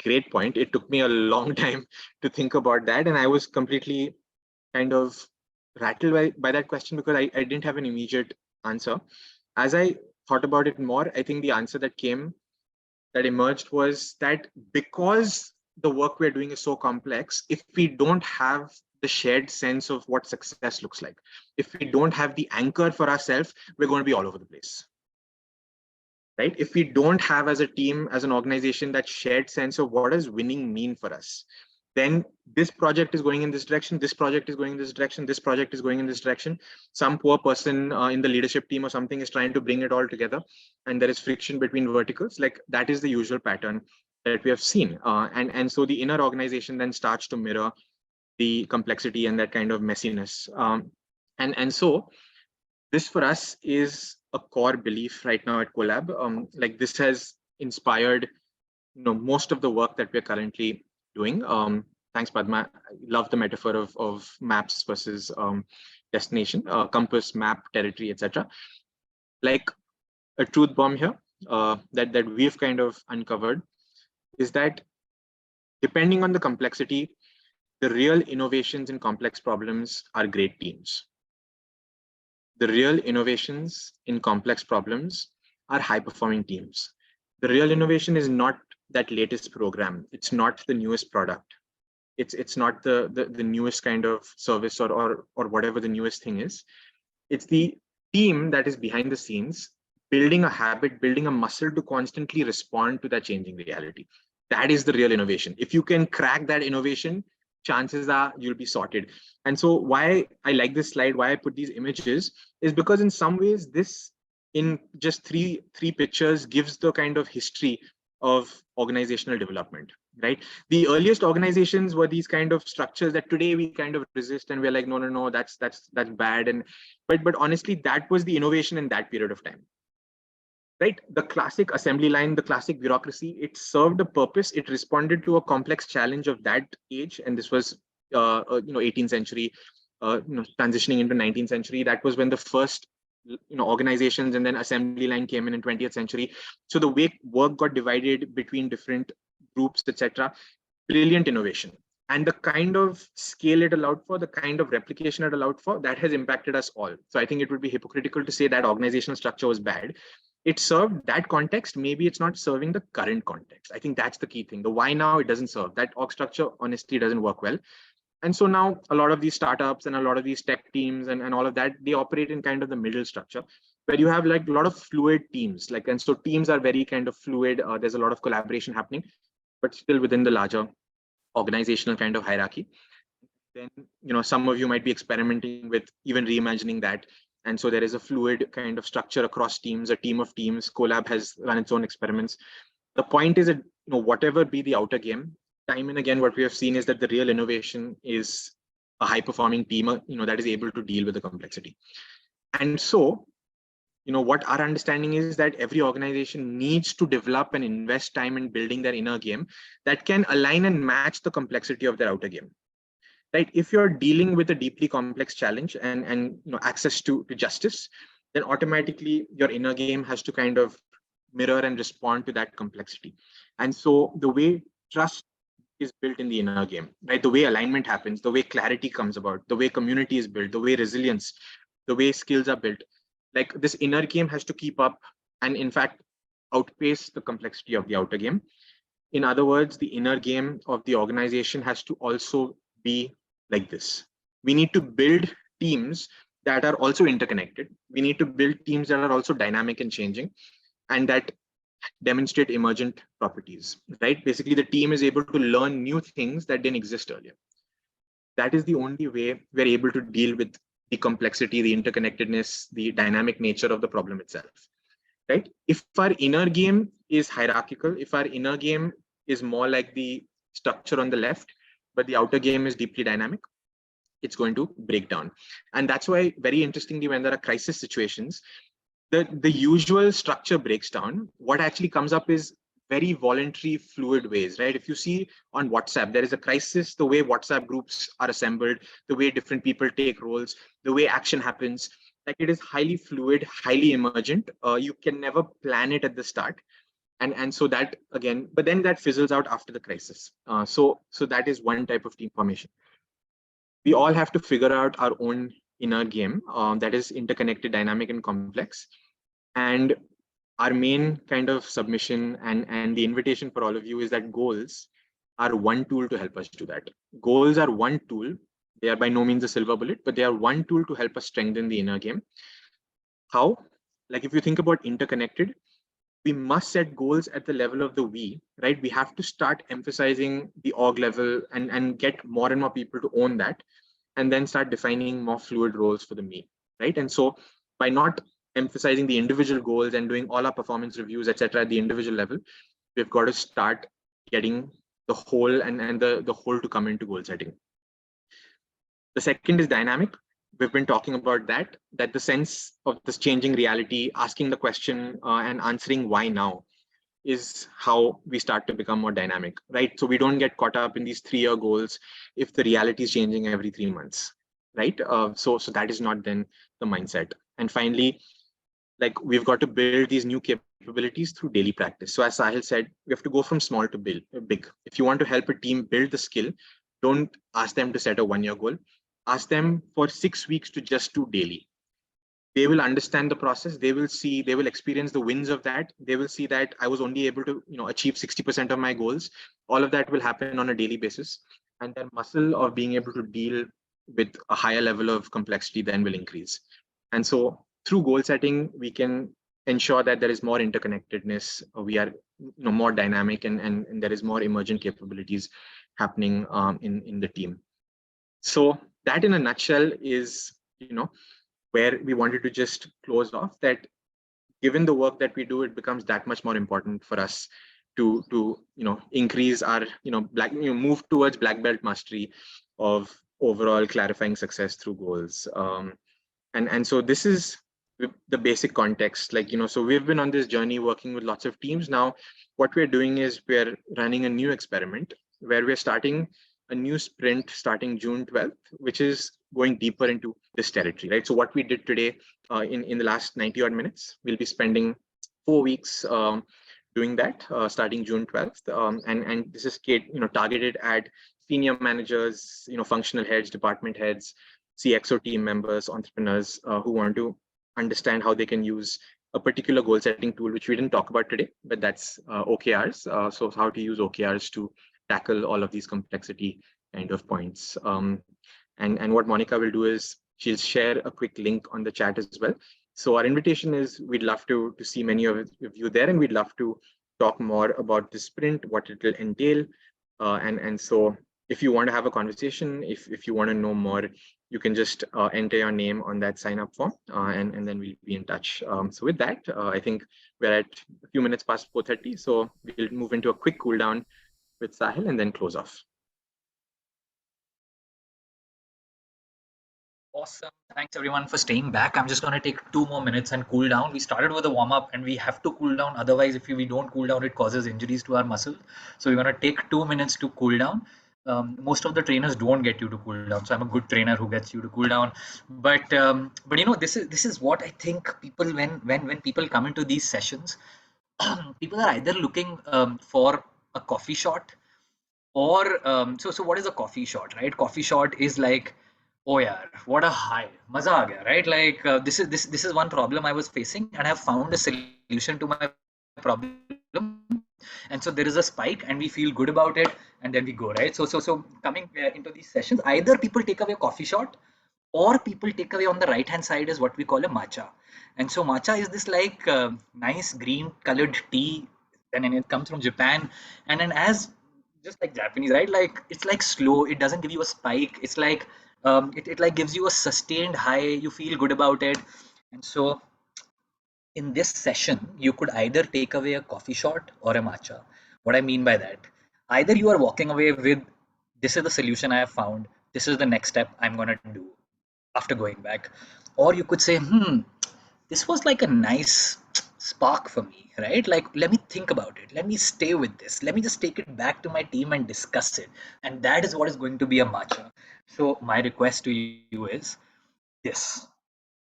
Great point. It took me a long time to think about that, and I was completely kind of rattled by that question because I didn't have an immediate answer. As I thought about it more, I think the answer that emerged was that because the work we're doing is so complex, if we don't have the shared sense of what success looks like, if we don't have the anchor for ourselves, we're going to be all over the place. Right? If we don't have as a team, as an organization, that shared sense of what does winning mean for us, then this project is going in this direction, this project is going in this direction, this project is going in this direction. Some poor person in the leadership team or something is trying to bring it all together, and there is friction between verticals. Like that is the usual pattern that we have seen. And so the inner organization then starts to mirror the complexity and that kind of messiness. And so this for us is a core belief right now at Co.lab. Like this has inspired most of the work that we're currently doing. Thanks, Padma. I love the metaphor of maps versus destination, compass, map, territory, etc. Like a truth bomb here that we've kind of uncovered is that depending on the complexity, the real innovations in complex problems are great teams. The real innovations in complex problems are high-performing teams. The real innovation is not that latest program. It's not the newest product. It's not the newest kind of service or whatever the newest thing is. It's the team that is behind the scenes building a habit, building a muscle to constantly respond to that changing reality. That is the real innovation. If you can crack that innovation, chances are you'll be sorted. And so why I like this slide, why I put these images, is because in some ways this, in just three pictures, gives the kind of history of organizational development, right? The earliest organizations were these kind of structures that today we kind of resist, and we're like, no, that's bad. And but honestly, that was the innovation in that period of time, right? The classic assembly line, the classic bureaucracy, it served a purpose. It responded to a complex challenge of that age, and this was 18th century, transitioning into 19th century. That was when the first organizations and then assembly line came in 20th century. So the way work got divided between different groups, etc. Brilliant innovation. And the kind of scale it allowed for, the kind of replication it allowed for, that has impacted us all. So I think it would be hypocritical to say that organizational structure was bad. It served that context. Maybe it's not serving the current context. I think that's the key thing. The why now, it doesn't serve. That org structure honestly doesn't work well. And so now a lot of these startups and a lot of these tech teams and all of that, they operate in kind of the middle structure where you have like a lot of fluid teams. Like, and so teams are very kind of fluid. There's a lot of collaboration happening, but still within the larger organizational kind of hierarchy. Then, some of you might be experimenting with even reimagining that. And so there is a fluid kind of structure across teams, a team of teams. Co.lab has run its own experiments. The point is that, whatever be the outer game, time and again, what we have seen is that the real innovation is a high performing team, that is able to deal with the complexity. And so, what our understanding is that every organization needs to develop and invest time in building their inner game that can align and match the complexity of their outer game. Right? If you're dealing with a deeply complex challenge and access to justice, then automatically your inner game has to kind of mirror and respond to that complexity. And so the way trust is built in the inner game, right? The way alignment happens, the way clarity comes about, the way community is built, the way resilience, the way skills are built, like this inner game has to keep up and in fact outpace the complexity of the outer game. In other words, the inner game of the organization has to also be like this. We need to build teams that are also interconnected. We need to build teams that are also dynamic and changing and that demonstrate emergent properties, right? Basically, the team is able to learn new things that didn't exist earlier. That is the only way we're able to deal with the complexity, the interconnectedness, the dynamic nature of the problem itself, right? If our inner game is hierarchical, if our inner game is more like the structure on the left, but the outer game is deeply dynamic, it's going to break down. And that's why, very interestingly, when there are crisis situations, the usual structure breaks down. What actually comes up is very voluntary, fluid ways, right? If you see on WhatsApp, there is a crisis, the way WhatsApp groups are assembled, the way different people take roles, the way action happens, like it is highly fluid, highly emergent. You can never plan it at the start. And so that again, but then that fizzles out after the crisis. So that is one type of team formation. We all have to figure out our own inner game that is interconnected, dynamic, and complex. And our main kind of submission and the invitation for all of you is that goals are one tool to help us do that. Goals are one tool. They are by no means a silver bullet, but they are one tool to help us strengthen the inner game. How? Like if you think about interconnected, we must set goals at the level of the we, right? We have to start emphasizing the org level and get more and more people to own that, and then start defining more fluid roles for the me, right? And so by not emphasizing the individual goals and doing all our performance reviews, etc., at the individual level, we've got to start getting the whole and the whole to come into goal setting. The second is dynamic. We've been talking about that the sense of this changing reality, asking the question and answering why now is how we start to become more dynamic, right? So we don't get caught up in these 3-year goals if the reality is changing every 3 months, right? So that is not then the mindset. And finally, like we've got to build these new capabilities through daily practice. So as Sahil said, we have to go from small to big. If you want to help a team build the skill, don't ask them to set a 1-year goal. Ask them for 6 weeks to just do daily. They will understand the process. They will experience the wins of that. They will see that I was only able to, achieve 60% of my goals. All of that will happen on a daily basis. And their muscle of being able to deal with a higher level of complexity then will increase. And so through goal setting, we can ensure that there is more interconnectedness. We are more dynamic, and there is more emergent capabilities happening in the team. So that in a nutshell is where we wanted to just close off, that given the work that we do, it becomes that much more important for us to increase our move towards black belt mastery of overall clarifying success through goals. And so this is the basic context, so we've been on this journey working with lots of teams. Now what we're doing is we're running a new experiment where we're starting a new sprint starting June 12th, which is going deeper into this territory, right? So what we did today in the last 90 odd minutes, we'll be spending 4 weeks doing that starting June 12th. And this is targeted at senior managers, functional heads, department heads, CXO team members, entrepreneurs who want to understand how they can use a particular goal setting tool, which we didn't talk about today, but that's OKRs. So how to use OKRs to tackle all of these complexity kind of points. And what Monica will do is she'll share a quick link on the chat as well. So our invitation is we'd love to see many of you there, and we'd love to talk more about the sprint, what it will entail. And so if you want to have a conversation, if you want to know more, you can just enter your name on that sign up form, and then we'll be in touch. So with that, I think we're at a few minutes past 4:30. So we'll move into a quick cool down with Sahil and then close off. Awesome. Thanks everyone for staying back. I'm just going to take 2 more minutes and cool down. We started with a warm up and we have to cool down. Otherwise, if we don't cool down, it causes injuries to our muscle. So we're going to take 2 minutes to cool down. Most of the trainers don't get you to cool down. So I'm a good trainer who gets you to cool down. But this is what I think people, when people come into these sessions, people are either looking for a coffee shot or so what is a coffee shot, right? Coffee shot is like, oh yeah, what a high, maza aa gaya, right? Like this is one problem I was facing, and I have found a solution to my problem. And so there is a spike, and we feel good about it, and then we go, right? So coming into these sessions, either people take away a coffee shot, or people take away on the right hand side is what we call a matcha. And so matcha is this like nice green colored tea, and then it comes from Japan, and then as just like Japanese, right? Like it's like slow. It doesn't give you a spike. It's like it like gives you a sustained high. You feel good about it. And so in this session, you could either take away a coffee shot or a matcha. What I mean by that, either you are walking away with this is the solution I have found. This is the next step I'm gonna do after going back, or you could say, this was like a nice spark for me, right? Like, let me think about it. Let me stay with this. Let me just take it back to my team and discuss it. And that is what is going to be a matcha. So my request to you is this.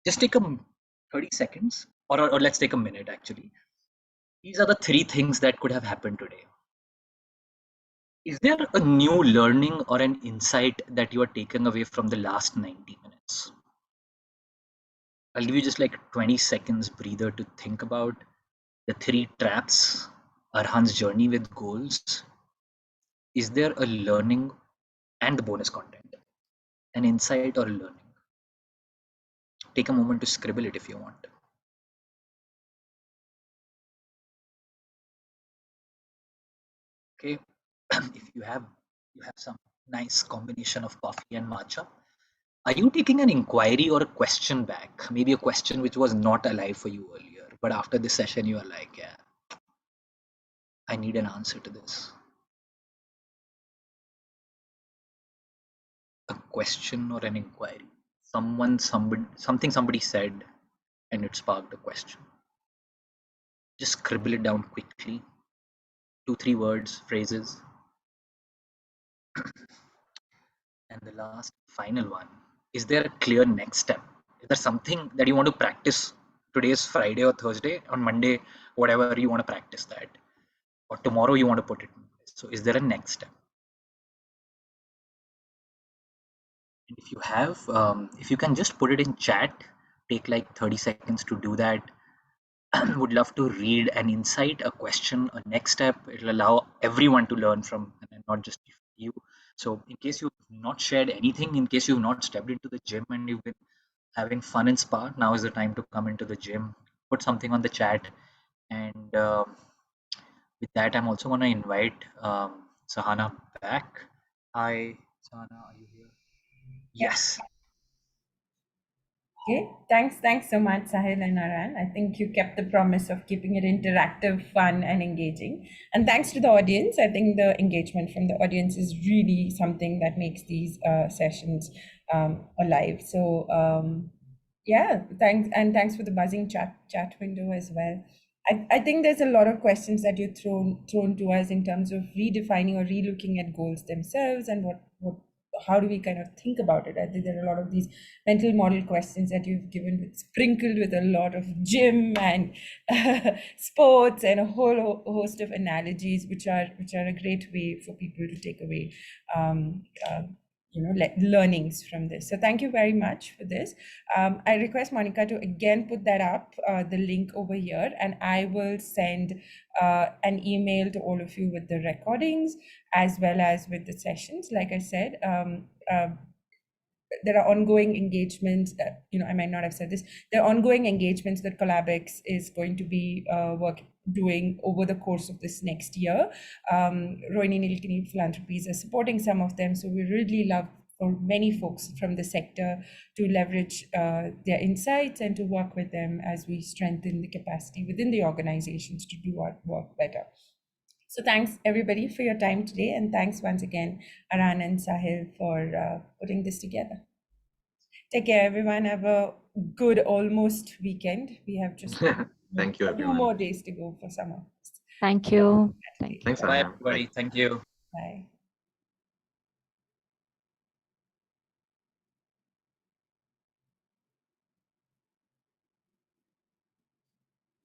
Just take a 30 seconds, or let's take a minute actually. These are the 3 things that could have happened today. Is there a new learning or an insight that you are taking away from the last 90 minutes? I'll give you just like 20 seconds breather to think about the 3 traps, Arhan's journey with goals. Is there a learning and the bonus content, an insight or a learning? Take a moment to scribble it if you want. Okay, if you have some nice combination of coffee and matcha. Are you taking an inquiry or a question back? Maybe a question which was not alive for you earlier, but after this session you are like, yeah, I need an answer to this. A question or an inquiry. Something somebody said and it sparked a question. Just scribble it down quickly. 2-3 words, phrases. And the last final one, is there a clear next step? Is there something that you want to practice? Today is Friday or Thursday, on Monday, whatever you want to practice that, or tomorrow you want to put it in place. So is there a next step? And if you have, if you can just put it in chat, take like 30 seconds to do that. Would love to read an insight, a question, a next step. It'll allow everyone to learn from, and not just you. So in case you've not shared anything, in case you've not stepped into the gym and you've been having fun in spa, now is the time to come into the gym, put something on the chat. And with that, I'm also going to invite Sahana back. Hi, Sahana, are you here? Yes. Okay, thanks so much, Sahil and Aran. I think you kept the promise of keeping it interactive, fun, and engaging. And thanks to the audience. I think the engagement from the audience is really something that makes these sessions alive. So yeah, thanks for the buzzing chat window as well. I think there's a lot of questions that you've thrown to us in terms of redefining or relooking at goals themselves and what how do we kind of think about it. I think there are a lot of these mental model questions that you've given with sprinkled with a lot of gym and sports and a whole host of analogies which are a great way for people to take away learnings from this. So thank you very much for this. I request Monica to again put that up, the link over here, and I will send an email to all of you with the recordings as well as with the sessions. Like I said, there are ongoing engagements. I might not have said this. There are ongoing engagements that Co.labx is going to be doing over the course of this next year. Rohini Nilkini Philanthropies are supporting some of them. So we really love for many folks from the sector to leverage their insights and to work with them as we strengthen the capacity within the organizations to do our work better. So thanks everybody for your time today, and thanks once again, Aran and Sahil, for putting this together. Take care, everyone. Have a good almost weekend. We have just Thank you, a few everyone. more days to go for summer. Thank you. Thanks, Bye, Anna. everybody. Thank you. Bye.